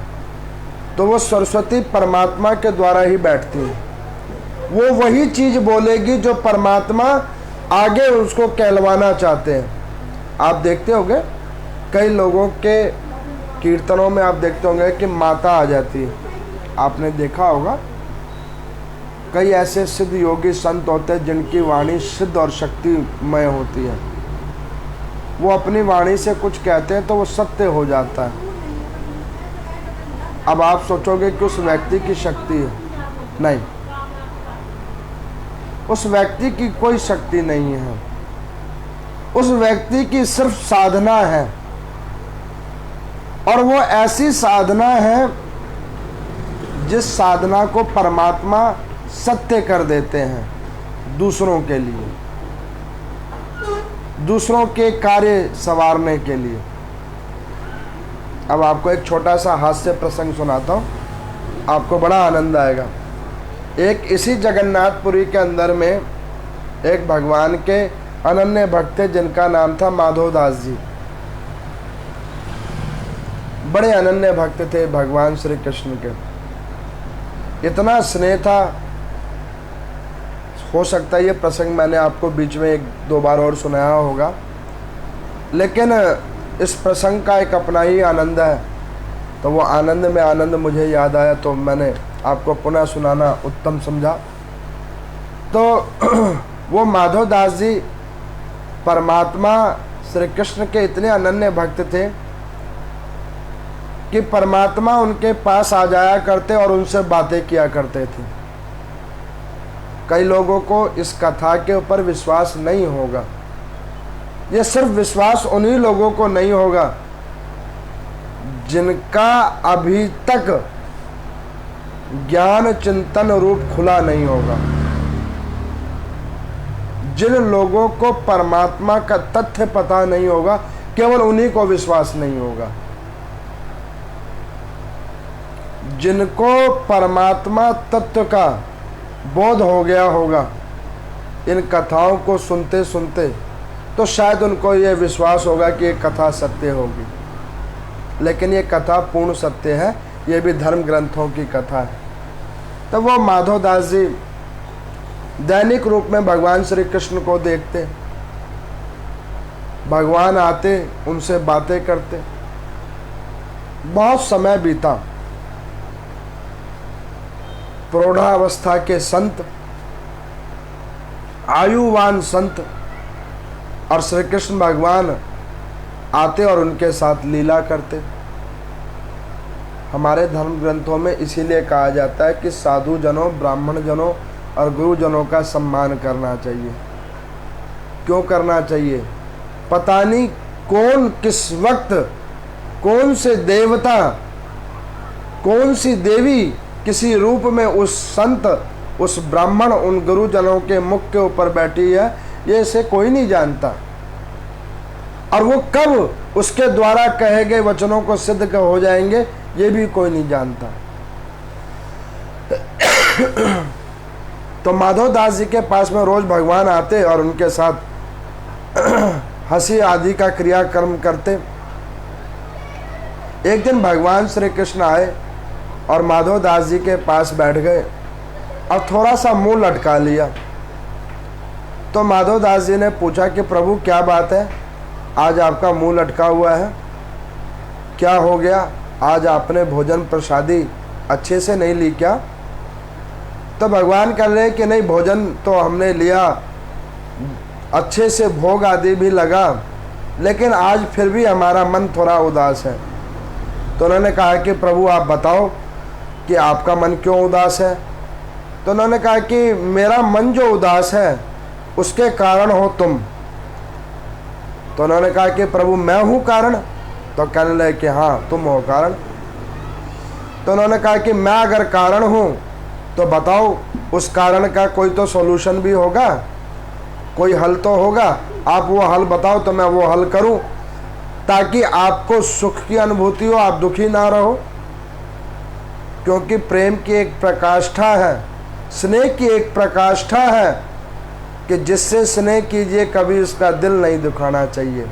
तो वो सरस्वती परमात्मा के द्वारा ही बैठती है। वो वही चीज बोलेगी जो परमात्मा आगे उसको कहलवाना चाहते हैं। आप देखते होंगे कई लोगों के कीर्तनों में, आप देखते होंगे कि माता आ जाती है। आपने देखा होगा कई ऐसे सिद्ध योगी संत होते हैं जिनकी वाणी सिद्ध और शक्तिमय होती है। वो अपनी वाणी से कुछ कहते हैं तो वो सत्य हो जाता है। अब आप सोचोगे कि उस व्यक्ति की शक्ति है, नहीं, उस व्यक्ति की कोई शक्ति नहीं है। उस व्यक्ति की सिर्फ साधना है, और वो ऐसी साधना है जिस साधना को परमात्मा सत्य कर देते हैं दूसरों के लिए, दूसरों के कार्य संवारने के लिए। अब आपको एक छोटा सा हास्य प्रसंग सुनाता हूँ, आपको बड़ा आनंद आएगा। एक इसी जगन्नाथपुरी के अंदर में एक भगवान के अनन्य भक्त थे जिनका नाम था माधव दास जी। बड़े अनन्य भक्त थे भगवान श्री कृष्ण के। इतना स्नेह था, हो सकता है ये प्रसंग मैंने आपको बीच में 1-2 बार और सुनाया होगा, लेकिन इस प्रसंग का एक अपना ही आनंद है। तो वो आनंद में आनंद मुझे याद आया, तो मैंने आपको पुनः सुनाना उत्तम समझा। तो वो माधव दास जी परमात्मा श्री कृष्ण के इतने अनन्य भक्त थे कि परमात्मा उनके पास आ जाया करते और उनसे बातें किया करते थे। कई लोगों को इस कथा के ऊपर विश्वास नहीं होगा। ये सिर्फ विश्वास उन्हीं लोगों को नहीं होगा जिनका अभी तक ज्ञान चिंतन रूप खुला नहीं होगा। जिन लोगों को परमात्मा का तथ्य पता नहीं होगा, केवल उन्हीं को विश्वास नहीं होगा। जिनको परमात्मा तत्व का बोध हो गया होगा इन कथाओं को सुनते सुनते, तो शायद उनको यह विश्वास होगा कि ये कथा सत्य होगी। लेकिन ये कथा पूर्ण सत्य है, ये भी धर्म ग्रंथों की कथा है। तो वो माधव दास जी दैनिक रूप में भगवान श्री कृष्ण को देखते, भगवान आते, उनसे बातें करते। बहुत समय बीता। प्रौढ़ावस्था के संत, आयुवान संत और श्री कृष्ण भगवान आते और उनके साथ लीला करते। हमारे धर्म ग्रंथों में इसीलिए कहा जाता है कि साधु जनों, ब्राह्मण जनों और गुरुजनों का सम्मान करना चाहिए। क्यों करना चाहिए? पता नहीं कौन किस वक्त, कौन से देवता, कौन सी देवी किसी रूप में उस संत, उस ब्राह्मण, उन गुरुजनों के मुख के ऊपर बैठी है, ये इसे कोई नहीं जानता। और वो कब उसके द्वारा कहे गए वचनों को सिद्ध हो जाएंगे ये भी कोई नहीं जानता। तो माधव दास जी के पास में रोज भगवान आते और उनके साथ हंसी आदि का क्रियाकर्म करते। एक दिन भगवान श्री कृष्ण आए और माधव दास जी के पास बैठ गए और थोड़ा सा मुंह लटका लिया। तो माधव दास जी ने पूछा कि प्रभु क्या बात है, आज आपका मुंह लटका हुआ है, क्या हो गया, आज आपने भोजन प्रसादी अच्छे से नहीं ली क्या? तो भगवान कह रहे कि नहीं, भोजन तो हमने लिया, अच्छे से भोग आदि भी लगा, लेकिन आज फिर भी हमारा मन थोड़ा उदास है। तो उन्होंने कहा कि प्रभु आप बताओ कि आपका मन क्यों उदास है? तो उन्होंने कहा कि मेरा मन जो उदास है उसके कारण हो तुम। तो उन्होंने कहा कि प्रभु मैं हूँ कारण? तो कहने लगे कि हाँ तुम हो कारण। तो उन्होंने कहा कि मैं अगर कारण हूँ तो बताओ उस कारण का कोई तो सॉल्यूशन भी होगा, कोई हल तो होगा, आप वो हल बताओ तो मैं वो हल करूं ताकि आपको सुख की अनुभूति हो, आप दुखी ना रहो। क्योंकि प्रेम की एक प्रकाष्ठा है, स्नेह की एक प्रकाष्ठा है कि जिससे स्नेह कीजिए कभी उसका दिल नहीं दुखाना चाहिए।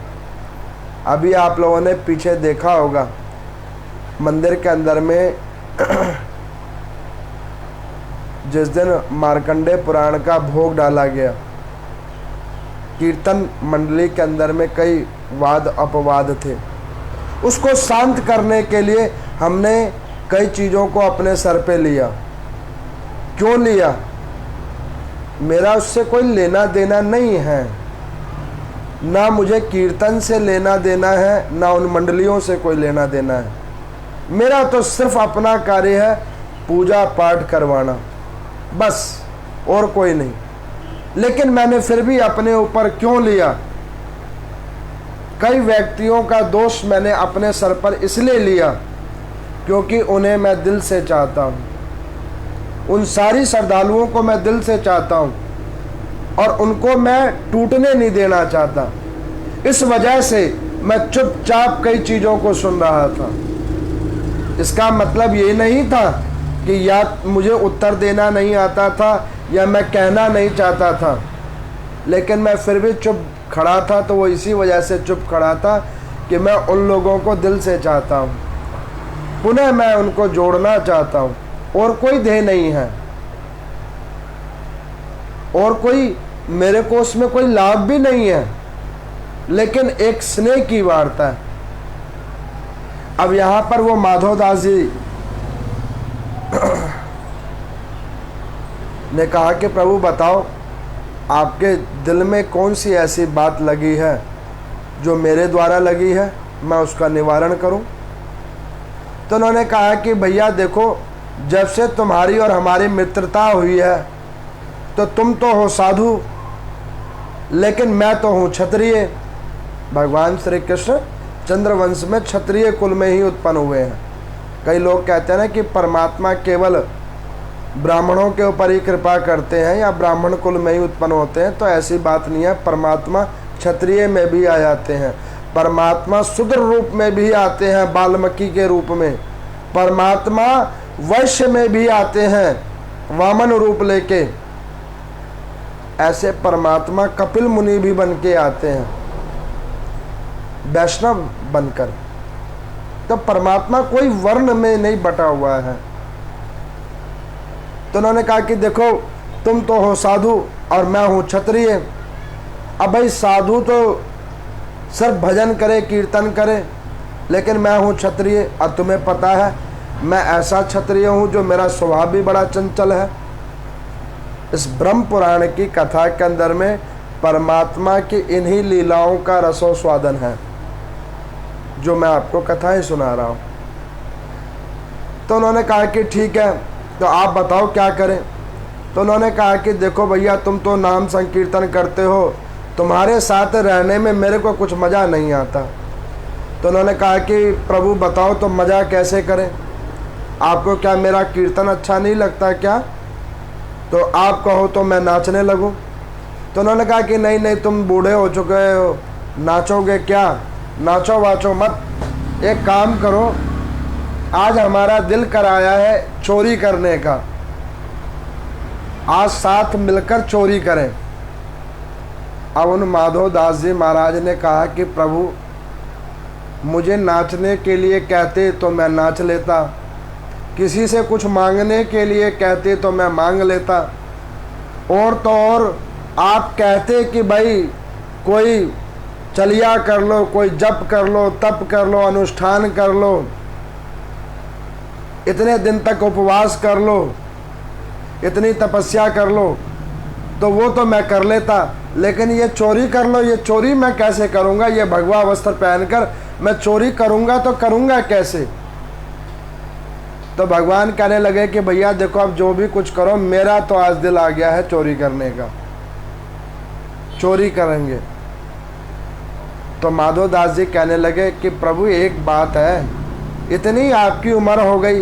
अभी आप लोगों ने पीछे देखा होगा मंदिर के अंदर में जिस दिन मार्कंडे पुराण का भोग डाला गया, कीर्तन मंडली के अंदर में कई वाद अपवाद थे। उसको शांत करने के लिए हमने कई चीज़ों को अपने सर पे लिया। क्यों लिया? मेरा उससे कोई लेना देना नहीं है, ना मुझे कीर्तन से लेना देना है, ना उन मंडलियों से कोई लेना देना है। मेरा तो सिर्फ अपना कार्य है पूजा पाठ करवाना, बस, और कोई नहीं। लेकिन मैंने फिर भी अपने ऊपर क्यों लिया? कई व्यक्तियों का दोष मैंने अपने सर पर इसलिए लिया क्योंकि उन्हें मैं दिल से चाहता हूँ, उन सारी श्रद्धालुओं को मैं दिल से चाहता हूँ और उनको मैं टूटने नहीं देना चाहता। इस वजह से मैं चुपचाप कई चीज़ों को सुन रहा था। इसका मतलब ये नहीं था कि या मुझे उत्तर देना नहीं आता था या मैं कहना नहीं चाहता था, लेकिन मैं फिर भी चुप खड़ा था। तो वो इसी वजह से चुप खड़ा था कि मैं उन लोगों को दिल से चाहता हूँ, पुनः मैं उनको जोड़ना चाहता हूँ, और कोई ध्येय नहीं है और कोई मेरे को उसमें कोई लाभ भी नहीं है, लेकिन एक स्नेह की वार्ता है। अब यहाँ पर वो माधव दास जी ने कहा कि प्रभु बताओ आपके दिल में कौन सी ऐसी बात लगी है जो मेरे द्वारा लगी है, मैं उसका निवारण करूं। तो उन्होंने कहा कि भैया देखो, जब से तुम्हारी और हमारी मित्रता हुई है तो तुम तो हो साधु, लेकिन मैं तो हूँ क्षत्रिय। भगवान श्री कृष्ण चंद्रवंश में क्षत्रिय कुल में ही उत्पन्न हुए हैं। कई लोग कहते हैं ना कि परमात्मा केवल ब्राह्मणों के ऊपर ही कृपा करते हैं या ब्राह्मण कुल में ही उत्पन्न होते हैं, तो ऐसी बात नहीं है। परमात्मा क्षत्रिय में भी आ जाते हैं, परमात्मा शूद्र रूप में भी आते हैं वाल्मीकि के रूप में, परमात्मा वैश्य में भी आते हैं वामन रूप लेके, ऐसे परमात्मा कपिल मुनि भी बन के आते हैं वैष्णव बनकर। तो परमात्मा कोई वर्ण में नहीं बटा हुआ है। तो उन्होंने कहा कि देखो तुम तो हो साधु और मैं हूँ क्षत्रिय। अब भाई साधु तो सिर्फ भजन करे कीर्तन करे, लेकिन मैं हूँ क्षत्रिय। और तुम्हें पता है मैं ऐसा क्षत्रिय हूँ जो मेरा स्वभाव भी बड़ा चंचल है। इस ब्रह्म पुराण की कथा के अंदर में परमात्मा की इन्हीं लीलाओं का रसोस्वादन है जो मैं आपको कथाएं सुना रहा हूँ। तो उन्होंने कहा कि ठीक है, तो आप बताओ क्या करें। तो उन्होंने कहा कि देखो भैया तुम तो नाम संकीर्तन करते हो, तुम्हारे साथ रहने में मेरे को कुछ मज़ा नहीं आता। तो उन्होंने कहा कि प्रभु बताओ तो मज़ा कैसे करें, आपको क्या मेरा कीर्तन अच्छा नहीं लगता क्या? तो आप कहो तो मैं नाचने लगूं। तो उन्होंने कहा कि नहीं नहीं, तुम बूढ़े हो चुके हो, नाचोगे क्या? नाचो वाचो मत। एक काम करो, आज हमारा दिल कराया है चोरी करने का, आज साथ मिलकर चोरी करें। अब उन माधव दास जी महाराज ने कहा कि प्रभु, मुझे नाचने के लिए कहते तो मैं नाच लेता, किसी से कुछ मांगने के लिए कहते तो मैं मांग लेता, और तो और आप कहते कि भाई कोई चलिया कर लो, कोई जप कर लो, तप कर लो, अनुष्ठान कर लो, इतने दिन तक उपवास कर लो, इतनी तपस्या कर लो, तो वो तो मैं कर लेता, लेकिन ये चोरी कर लो, ये चोरी मैं कैसे करूँगा? ये भगवा वस्त्र पहनकर मैं चोरी करूँगा तो करूँगा कैसे? तो भगवान कहने लगे कि भैया देखो, अब जो भी कुछ करो, मेरा तो आज दिल आ गया है चोरी करने का, चोरी करेंगे। तो माधव दास जी कहने लगे कि प्रभु एक बात है, इतनी आपकी उम्र हो गई,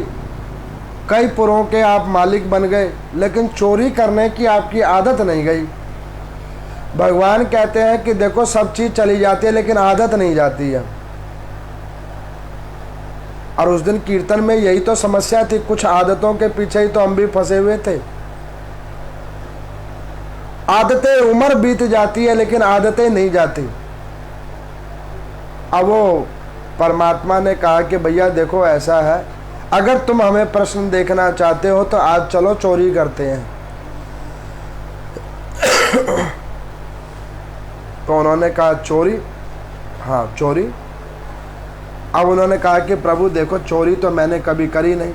कई पुरों के आप मालिक बन गए, लेकिन चोरी करने की आपकी आदत नहीं गई। भगवान कहते हैं कि देखो, सब चीज़ चली जाती है लेकिन आदत नहीं जाती है। और उस दिन कीर्तन में यही तो समस्या थी, कुछ आदतों के पीछे ही तो हम भी फंसे हुए थे। आदतें, उम्र बीत जाती है लेकिन आदतें नहीं जाती। अब वो परमात्मा ने कहा कि भैया देखो ऐसा है, अगर तुम हमें प्रश्न देखना चाहते हो तो आज चलो चोरी करते हैं। तो उन्होंने कहा चोरी? हाँ चोरी। अब उन्होंने कहा कि प्रभु देखो, चोरी तो मैंने कभी करी नहीं,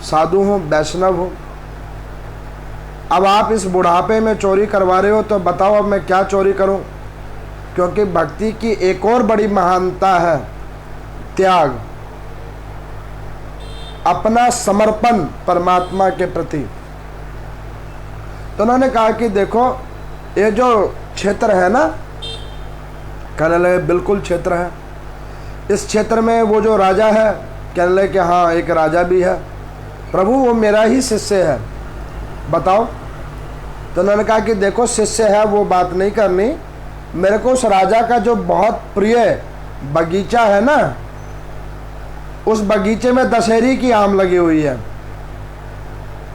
साधु हूँ, वैष्णव हूँ, अब आप इस बुढ़ापे में चोरी करवा रहे हो, तो बताओ अब मैं क्या चोरी करूँ? क्योंकि भक्ति की एक और बड़ी महानता है त्याग, अपना समर्पण परमात्मा के प्रति। तो उन्होंने कहा कि देखो, ये जो क्षेत्र है ना, कहने लगे बिल्कुल क्षेत्र है, इस क्षेत्र में वो जो राजा है, कहने लगे कि हाँ एक राजा भी है। प्रभु वो मेरा ही शिष्य है, बताओ। तो उन्होंने कहा कि देखो, शिष्य है वो बात नहीं करनी, मेरे को उस राजा का जो बहुत प्रिय बगीचा है ना, उस बगीचे में दशहरी की आम लगी हुई है,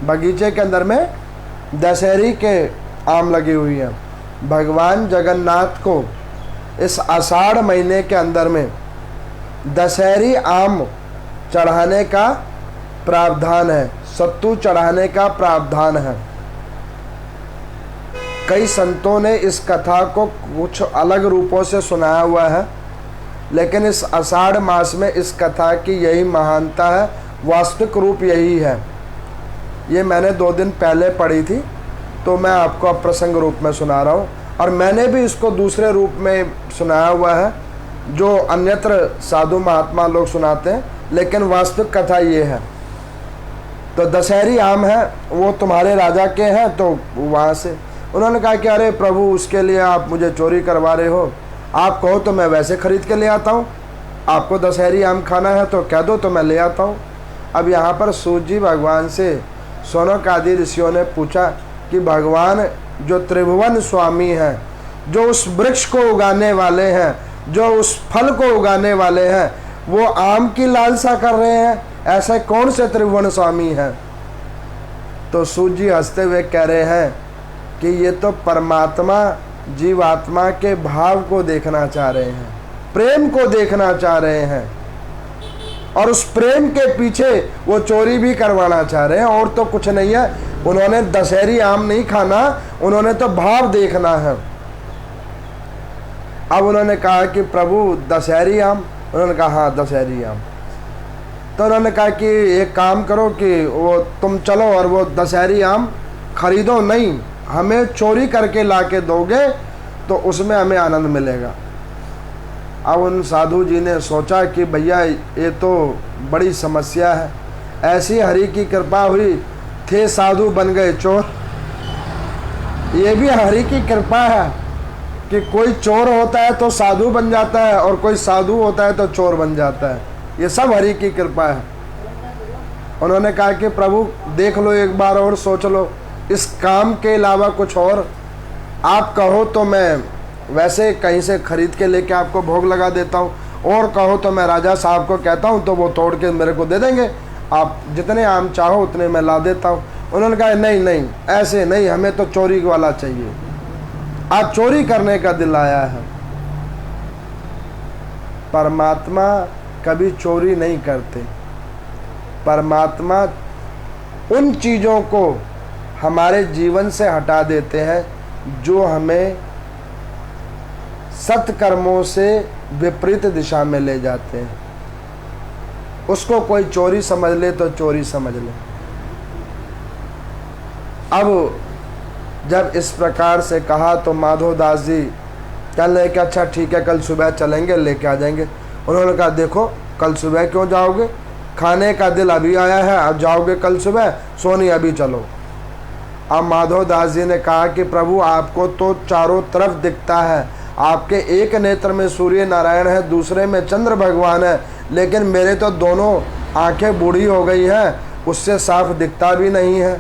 बगीचे के अंदर में दशहरी के आम लगी हुई है। भगवान जगन्नाथ को इस आषाढ़ महीने के अंदर में दशहरी आम चढ़ाने का प्रावधान है, सत्तू चढ़ाने का प्रावधान है। कई संतों ने इस कथा को कुछ अलग रूपों से सुनाया हुआ है, लेकिन इस आषाढ़ मास में इस कथा की यही महानता है, वास्तविक रूप यही है। ये मैंने 2 दिन पहले पढ़ी थी, तो मैं आपको अब प्रसंग रूप में सुना रहा हूँ। और मैंने भी इसको दूसरे रूप में सुनाया हुआ है, जो अन्यत्र साधु महात्मा लोग सुनाते हैं, लेकिन वास्तविक कथा ये है। तो दशहरी आम है, वो तुम्हारे राजा के हैं, तो वहाँ से उन्होंने कहा कि अरे प्रभु, उसके लिए आप मुझे चोरी करवा रहे हो, आप कहो तो मैं वैसे खरीद के ले आता हूँ, आपको दशहरी आम खाना है तो कह दो तो मैं ले आता हूँ। अब यहाँ पर सूत जी भगवान से शौनक आदि ऋषियों ने पूछा कि भगवान जो त्रिभुवन स्वामी हैं, जो उस वृक्ष को उगाने वाले हैं, जो उस फल को उगाने वाले हैं, वो आम की लालसा कर रहे हैं, ऐसे कौन से त्रिभुवन स्वामी हैं? तो सूत जी हंसते हुए कह रहे हैं कि ये तो परमात्मा जीवात्मा के भाव को देखना चाह रहे हैं, प्रेम को देखना चाह रहे हैं, और उस प्रेम के पीछे वो चोरी भी करवाना चाह रहे हैं, और तो कुछ नहीं है। उन्होंने दशहरी आम नहीं खाना, उन्होंने तो भाव देखना है। अब उन्होंने कहा कि प्रभु दशहरी आम? उन्होंने कहा हाँ दशहरी आम। तो उन्होंने कहा कि एक काम करो कि वो तुम चलो और वो दशहरी आम खरीदो नहीं, हमें चोरी करके ला के दोगे तो उसमें हमें आनंद मिलेगा। अब उन साधु जी ने सोचा कि भैया ये तो बड़ी समस्या है, ऐसी हरि की कृपा हुई, थे साधु बन गए चोर। ये भी हरि की कृपा है कि कोई चोर होता है तो साधु बन जाता है, और कोई साधु होता है तो चोर बन जाता है, ये सब हरि की कृपा है। उन्होंने कहा कि प्रभु देख लो, एक बार और सोच लो, इस काम के अलावा कुछ और आप कहो तो मैं वैसे कहीं से खरीद के लेके आपको भोग लगा देता हूँ, और कहो तो मैं राजा साहब को कहता हूँ तो वो तोड़ के मेरे को दे देंगे, आप जितने आम चाहो उतने मैं ला देता हूँ। उन्होंने कहा नहीं नहीं, ऐसे नहीं, हमें तो चोरी वाला चाहिए। आज चोरी करने का दिल आया है। परमात्मा कभी चोरी नहीं करते। परमात्मा उन चीज़ों को हमारे जीवन से हटा देते हैं जो हमें सत्कर्मों से विपरीत दिशा में ले जाते हैं। उसको कोई चोरी समझ ले तो चोरी समझ ले। अब जब इस प्रकार से कहा तो माधोदास जी कह रहे कि अच्छा ठीक है, कल सुबह चलेंगे, लेके आ जाएंगे। उन्होंने कहा देखो कल सुबह क्यों जाओगे, खाने का दिल अभी आया है, अब जाओगे कल सुबह, सोनी अभी चलो। अब माधोदास जी ने कहा कि प्रभु आपको तो चारों तरफ दिखता है, आपके एक नेत्र में सूर्य नारायण है, दूसरे में चंद्र भगवान है, लेकिन मेरे तो दोनों आंखें बूढ़ी हो गई हैं, उससे साफ दिखता भी नहीं है।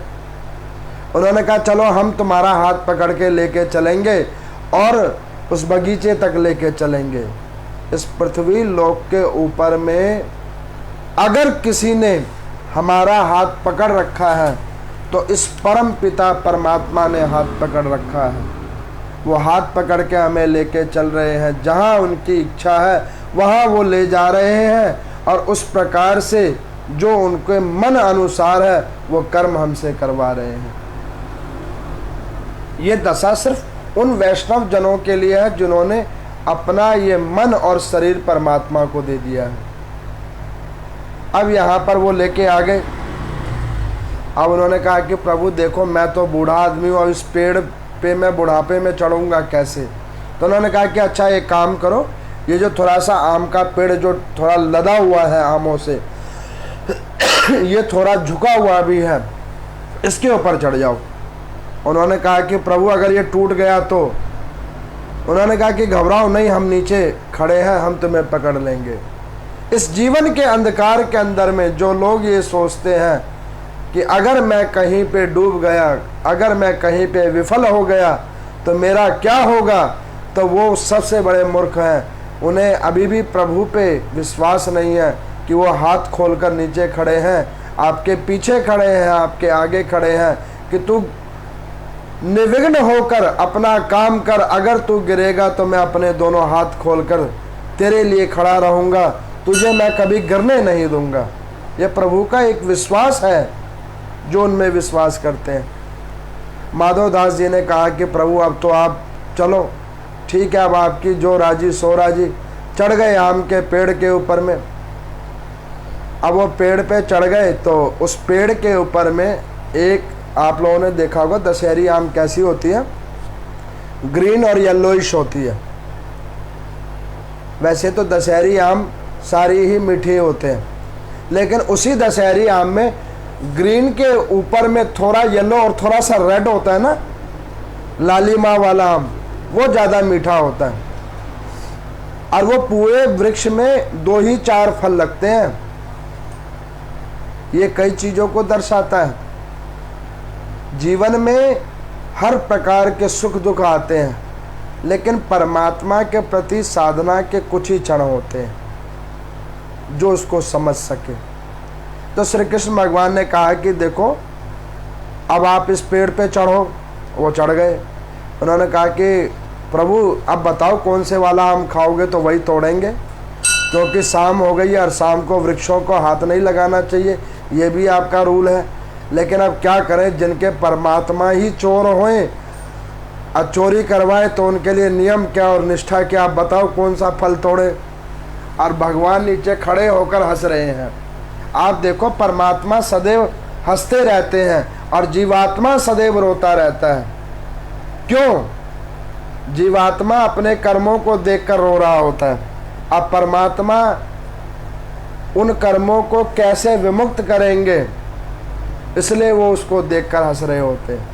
उन्होंने कहा चलो हम तुम्हारा हाथ पकड़ के लेके चलेंगे और उस बगीचे तक लेके चलेंगे। इस पृथ्वी लोक के ऊपर में अगर किसी ने हमारा हाथ पकड़ रखा है तो इस परम पिता परमात्मा ने हाथ पकड़ रखा है। वो हाथ पकड़ के हमें लेके चल रहे हैं, जहाँ उनकी इच्छा है वहाँ वो ले जा रहे हैं, और उस प्रकार से जो उनके मन अनुसार है वो कर्म हमसे करवा रहे हैं। ये दशा सिर्फ उन वैष्णव जनों के लिए है जिन्होंने अपना ये मन और शरीर परमात्मा को दे दिया है। अब यहाँ पर वो लेके आ गए। अब उन्होंने कहा कि प्रभु देखो मैं तो बूढ़ा आदमी हूँ और इस पेड़ पे मैं बुढ़ापे में चढ़ूंगा कैसे। तो उन्होंने कहा कि अच्छा एक काम करो, ये जो थोड़ा सा आम का पेड़ जो थोड़ा लदा हुआ है आमों से, ये थोड़ा झुका हुआ भी है, इसके ऊपर चढ़ जाओ। उन्होंने कहा कि प्रभु अगर ये टूट गया तो। उन्होंने कहा कि घबराओ नहीं, हम नीचे खड़े हैं, हम तुम्हें पकड़ लेंगे। इस जीवन के अंधकार के अंदर में जो लोग ये सोचते हैं कि अगर मैं कहीं पे डूब गया, अगर मैं कहीं पे विफल हो गया तो मेरा क्या होगा, तो वो सबसे बड़े मूर्ख हैं। उन्हें अभी भी प्रभु पे विश्वास नहीं है कि वो हाथ खोलकर नीचे खड़े हैं, आपके पीछे खड़े हैं, आपके आगे खड़े हैं कि तू निर्विघ्न होकर अपना काम कर, अगर तू गिरेगा तो मैं अपने दोनों हाथ खोलकर तेरे लिए खड़ा रहूँगा, तुझे मैं कभी गिरने नहीं दूंगा। यह प्रभु का एक विश्वास है जो उनमें विश्वास करते हैं। माधवदास जी ने कहा कि प्रभु अब तो आप चलो, ठीक है, अब आपकी जो राजी सो राजी। चढ़ गए आम के पेड़ के ऊपर में। अब वो पेड़ पे चढ़ गए तो उस पेड़ के ऊपर में एक, आप लोगों ने देखा होगा दशहरी आम कैसी होती है, ग्रीन और येलोइश होती है। वैसे तो दशहरी आम सारी ही मीठे होते हैं, लेकिन उसी दशहरी आम में ग्रीन के ऊपर में थोड़ा येलो और थोड़ा सा रेड होता है ना, लालिमा वाला आम, वो ज़्यादा मीठा होता है। और वो पूरे वृक्ष में 2 ही 4 फल लगते हैं। ये कई चीज़ों को दर्शाता है। जीवन में हर प्रकार के सुख दुख आते हैं, लेकिन परमात्मा के प्रति साधना के कुछ ही क्षण होते हैं जो उसको समझ सके। तो श्री कृष्ण भगवान ने कहा कि देखो अब आप इस पेड़ पे चढ़ो। वो चढ़ गए। उन्होंने कहा कि प्रभु अब बताओ कौन से वाला आम खाओगे, तो वही तोड़ेंगे, क्योंकि शाम हो गई है और शाम को वृक्षों को हाथ नहीं लगाना चाहिए, ये भी आपका रूल है। लेकिन अब क्या करें, जिनके परमात्मा ही चोर होएं और चोरी करवाए तो उनके लिए नियम क्या और निष्ठा क्या, आप बताओ कौन सा फल तोड़े। और भगवान नीचे खड़े होकर हंस रहे हैं। आप देखो परमात्मा सदैव हंसते रहते हैं और जीवात्मा सदैव रोता रहता है। क्यों? जीवात्मा अपने कर्मों को देखकर रो रहा होता है, अब परमात्मा उन कर्मों को कैसे विमुक्त करेंगे, इसलिए वो उसको देखकर हंस रहे होते हैं।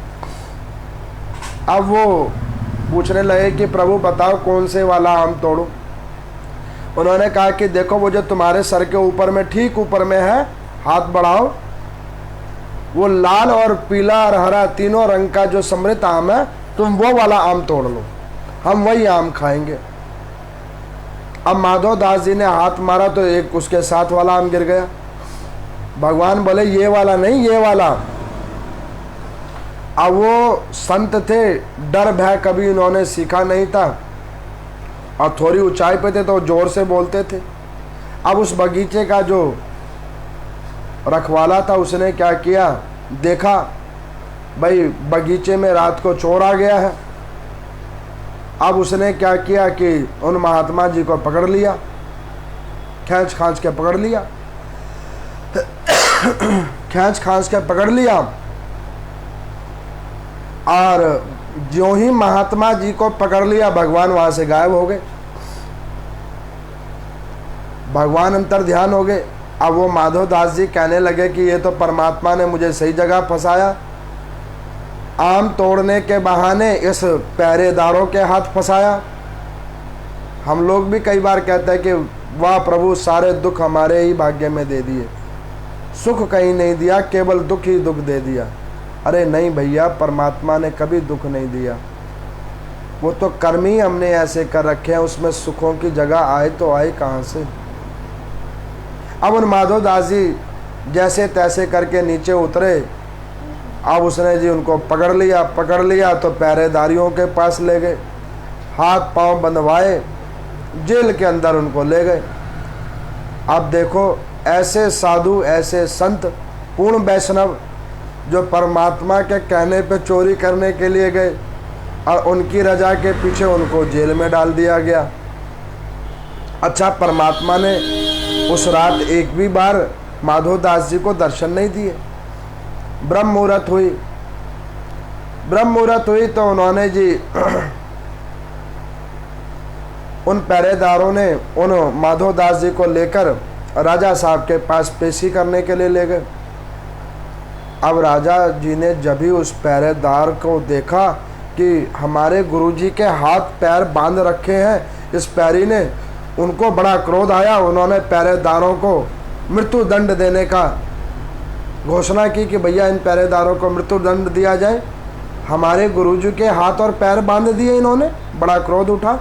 अब वो पूछने लगे कि प्रभु बताओ कौन से वाला आम तोड़ूं। उन्होंने कहा कि देखो वो जो तुम्हारे सर के ऊपर में, ठीक ऊपर में है, हाथ बढ़ाओ, वो लाल और पीला और हरा तीनों रंग का जो समृत आम है, तुम वो वाला आम तोड़ लो। हम वही आम खाएंगे। अब माधव दास जी ने हाथ मारा तो एक उसके साथ वाला आम गिर गया। भगवान बोले ये वाला नहीं, ये वाला। अब वो संत थे, डर भय कभी उन्होंने सीखा नहीं था और थोड़ी ऊंचाई पे थे तो जोर से बोलते थे। अब उस बगीचे का जो रखवाला था उसने क्या किया, देखा भाई बगीचे में रात को चोर आ गया है। अब उसने क्या किया कि उन महात्मा जी को पकड़ लिया, खींच खांच के पकड़ लिया, खींच खांच के पकड़ लिया। और ज्यों ही महात्मा जी को पकड़ लिया, भगवान वहां से गायब हो गए। भगवान अंतर ध्यान हो गए। अब वो माधव दास जी कहने लगे कि ये तो परमात्मा ने मुझे सही जगह फंसाया, आम तोड़ने के बहाने इस पहरेदारों के हाथ फंसाया। हम लोग भी कई बार कहते हैं कि वाह प्रभु, सारे दुख हमारे ही भाग्य में दे दिए, सुख कहीं नहीं दिया, केवल दुख ही दुख दे दिया। अरे नहीं भैया, परमात्मा ने कभी दुख नहीं दिया, वो तो कर्म ही हमने ऐसे कर रखे हैं, उसमें सुखों की जगह आए तो आए कहाँ से। अब उन माधव दास जी जैसे तैसे करके नीचे उतरे। अब उसने जी उनको पकड़ लिया तो पहरेदारियों के पास ले गए, हाथ पांव बंधवाए, जेल के अंदर उनको ले गए। अब देखो, ऐसे साधु, ऐसे संत, पूर्ण वैष्णव जो परमात्मा के कहने पे चोरी करने के लिए गए और उनकी रजा के पीछे उनको जेल में डाल दिया गया। अच्छा, परमात्मा ने उस रात एक भी बार माधव दास जी को दर्शन नहीं दिए। ब्रह्म मुहूर्त हुई तो उन्होंने जी उन पहरेदारों ने उन माधव दास जी को लेकर राजा साहब के पास पेशी करने के लिए ले गए। अब राजा जी ने जब भी उस पहरेदार को देखा कि हमारे गुरुजी के हाथ पैर बांध रखे हैं इस पैरी ने, उनको बड़ा क्रोध आया। उन्होंने पहरेदारों को मृत्यु दंड देने का घोषणा की कि भैया इन पहरेदारों को मृत्यु दंड दिया जाए, हमारे गुरुजी के हाथ और पैर बांध दिए इन्होंने। बड़ा क्रोध उठा।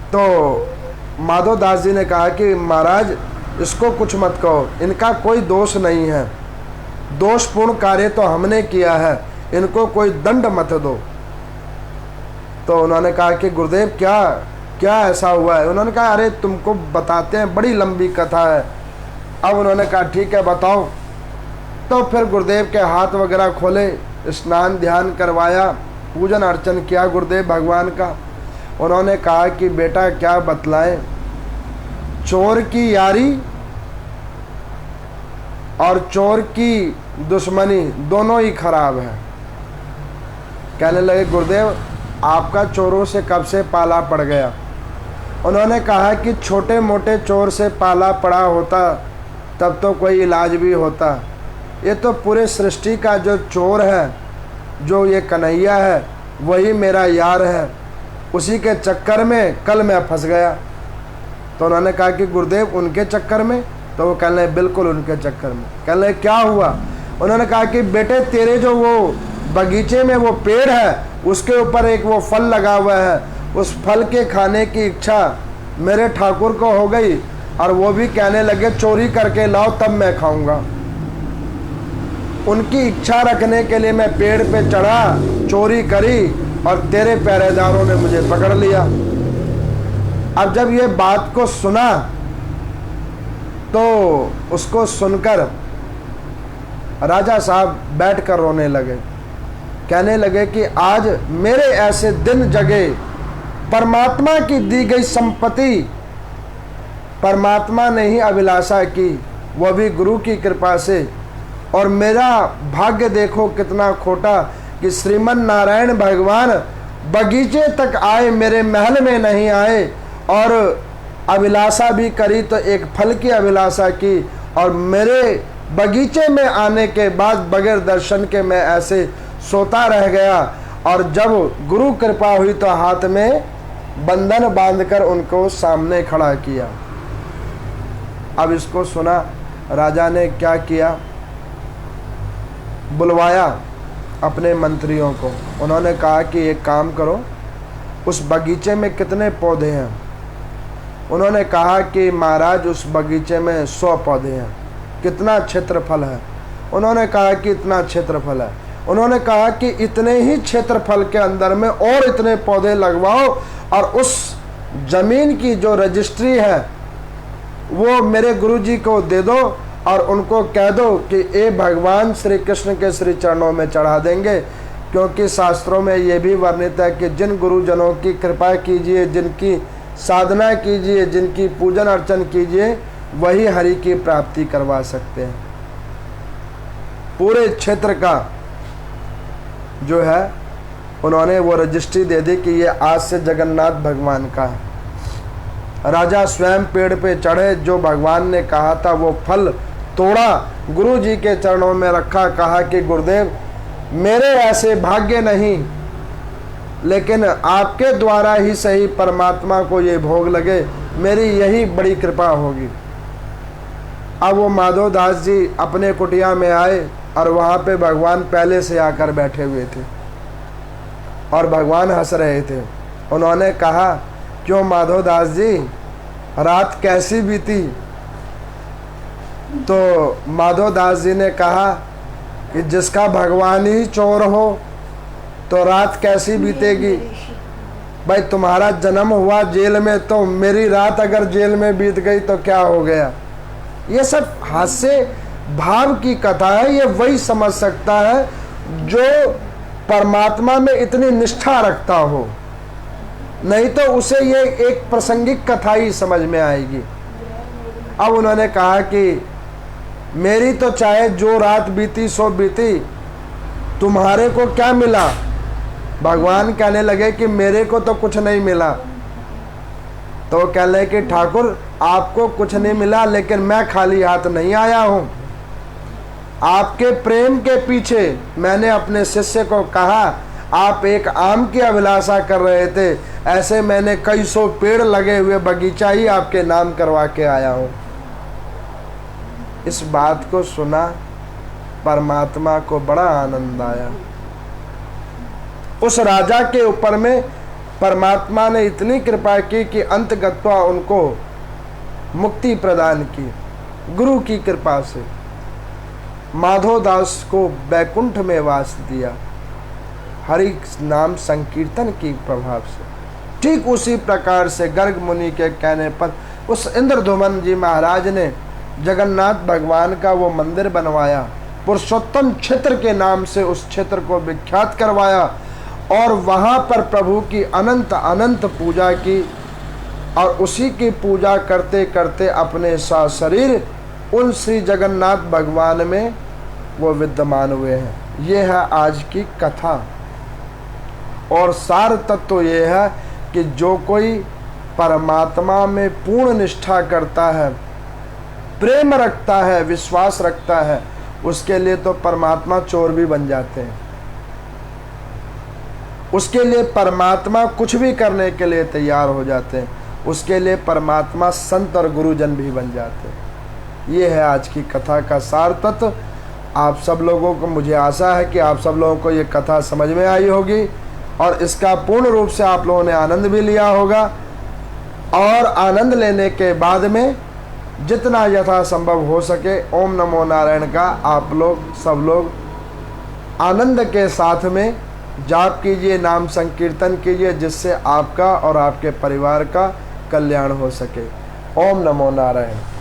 तो माधव दास जी ने कहा कि महाराज, इसको कुछ मत कहो, इनका कोई दोष नहीं है, दोषपूर्ण कार्य तो हमने किया है, इनको कोई दंड मत दो। तो उन्होंने कहा कि गुरुदेव क्या क्या ऐसा हुआ है। उन्होंने कहा अरे तुमको बताते हैं, बड़ी लंबी कथा है। अब उन्होंने कहा ठीक है बताओ। तो फिर गुरुदेव के हाथ वगैरह खोले, स्नान ध्यान करवाया, पूजन अर्चन किया गुरुदेव भगवान का। उन्होंने कहा कि बेटा क्या बतलाएं, चोर की यारी और चोर की दुश्मनी दोनों ही खराब है। कहने लगे गुरुदेव आपका चोरों से कब से पाला पड़ गया। उन्होंने कहा कि छोटे मोटे चोर से पाला पड़ा होता तब तो कोई इलाज भी होता, ये तो पूरे सृष्टि का जो चोर है, जो ये कन्हैया है, वही मेरा यार है, उसी के चक्कर में कल मैं फंस गया। तो उन्होंने कहा कि गुरुदेव उनके चक्कर में। तो वो कहने लगे बिल्कुल उनके चक्कर में। कहने लगे क्या हुआ। उन्होंने कहा कि बेटे तेरे जो वो बगीचे में वो पेड़ है उसके ऊपर एक वो फल लगा हुआ है, उस फल के खाने की इच्छा मेरे ठाकुर को हो गई और वो भी कहने लगे चोरी करके लाओ तब मैं खाऊंगा। उनकी इच्छा रखने के लिए मैं पेड़ पे चढ़ा, चोरी करी और तेरे पहरेदारों ने मुझे पकड़ लिया। अब जब ये बात को सुना तो उसको सुनकर राजा साहब बैठकर रोने लगे। कहने लगे कि आज मेरे ऐसे दिन जगे, परमात्मा की दी गई संपत्ति परमात्मा ने ही अभिलाषा की, वह भी गुरु की कृपा से। और मेरा भाग्य देखो कितना खोटा कि श्रीमन नारायण भगवान बगीचे तक आए, मेरे महल में नहीं आए। और अभिलाषा भी करी तो एक फल की अभिलाषा की, और मेरे बगीचे में आने के बाद बगैर दर्शन के मैं ऐसे सोता रह गया। और जब गुरु कृपा हुई तो हाथ में बंधन बांधकर उनको सामने खड़ा किया। अब इसको सुना, राजा ने क्या किया, बुलवाया अपने मंत्रियों को। उन्होंने कहा कि एक काम करो, उस बगीचे में कितने पौधे हैं? उन्होंने कहा कि महाराज उस बगीचे में 100 पौधे हैं। कितना क्षेत्रफल है? उन्होंने कहा कि इतना क्षेत्रफल है। उन्होंने कहा कि इतने ही क्षेत्रफल के अंदर में और इतने पौधे लगवाओ और उस जमीन की जो रजिस्ट्री है वो मेरे गुरुजी को दे दो और उनको कह दो कि ये भगवान श्री कृष्ण के श्री चरणों में चढ़ा देंगे, क्योंकि शास्त्रों में ये भी वर्णित है कि जिन गुरुजनों की कृपा कीजिए, जिनकी साधना कीजिए, जिनकी पूजन अर्चन कीजिए, वही हरि की प्राप्ति करवा सकते हैं। पूरे क्षेत्र का जो है उन्होंने वो रजिस्ट्री दे दी कि ये आज से जगन्नाथ भगवान का है। राजा स्वयं पेड़ पे चढ़े, जो भगवान ने कहा था वो फल तोड़ा, गुरु जी के चरणों में रखा, कहा कि गुरुदेव मेरे ऐसे भाग्य नहीं, लेकिन आपके द्वारा ही सही परमात्मा को ये भोग लगे, मेरी यही बड़ी कृपा होगी। अब वो माधव दास जी अपने कुटिया में आए और वहाँ पे भगवान पहले से आकर बैठे हुए थे और भगवान हंस रहे थे। उन्होंने कहा, क्यों माधव दास जी, रात कैसी बीती? तो माधव दास जी ने कहा कि जिसका भगवान ही चोर हो तो रात कैसी बीतेगी? भाई तुम्हारा जन्म हुआ जेल में, तो मेरी रात अगर जेल में बीत गई तो क्या हो गया? ये सब हास्य भाव की कथा है। ये वही समझ सकता है जो परमात्मा में इतनी निष्ठा रखता हो, नहीं तो उसे ये एक प्रासंगिक कथा ही समझ में आएगी। अब उन्होंने कहा कि मेरी तो चाहे जो रात बीती सो बीती, तुम्हारे को क्या मिला? भगवान कहने लगे कि मेरे को तो कुछ नहीं मिला। तो वो कहने लगे कि ठाकुर आपको कुछ नहीं मिला, लेकिन मैं खाली हाथ नहीं आया हूँ। आपके प्रेम के पीछे मैंने अपने शिष्य को कहा, आप एक आम की अभिलाषा कर रहे थे, ऐसे मैंने कई सौ पेड़ लगे हुए बगीचा ही आपके नाम करवा के आया हूँ। इस बात को सुना, परमात्मा को बड़ा आनंद आया। उस राजा के ऊपर में परमात्मा ने इतनी कृपा की कि अंतगत्वा उनको मुक्ति प्रदान की गुरु की कृपा से। माधव दास को बैकुंठ में वास दिया हरि नाम संकीर्तन की प्रभाव से। ठीक उसी प्रकार से गर्ग मुनि के कहने पर उस इंद्रधुमन जी महाराज ने जगन्नाथ भगवान का वो मंदिर बनवाया, पुरुषोत्तम क्षेत्र के नाम से उस क्षेत्र को विख्यात करवाया और वहाँ पर प्रभु की अनंत अनंत पूजा की और उसी की पूजा करते करते अपने शरीर उन श्री जगन्नाथ भगवान में वो विद्यमान हुए हैं। ये है आज की कथा और सार तत्व ये है कि जो कोई परमात्मा में पूर्ण निष्ठा करता है, प्रेम रखता है, विश्वास रखता है, उसके लिए तो परमात्मा चोर भी बन जाते हैं। उसके लिए परमात्मा कुछ भी करने के लिए तैयार हो जाते हैं। उसके लिए परमात्मा संत और गुरुजन भी बन जाते हैं। ये है आज की कथा का सार तत्व। आप सब लोगों को, मुझे आशा है कि आप सब लोगों को ये कथा समझ में आई होगी और इसका पूर्ण रूप से आप लोगों ने आनंद भी लिया होगा। और आनंद लेने के बाद में जितना यथासंभव हो सके ओम नमो नारायण का आप लोग सब लोग आनंद के साथ में जाप कीजिए, नाम संकीर्तन कीजिए, जिससे आपका और आपके परिवार का कल्याण हो सके। ओम नमो नारायण।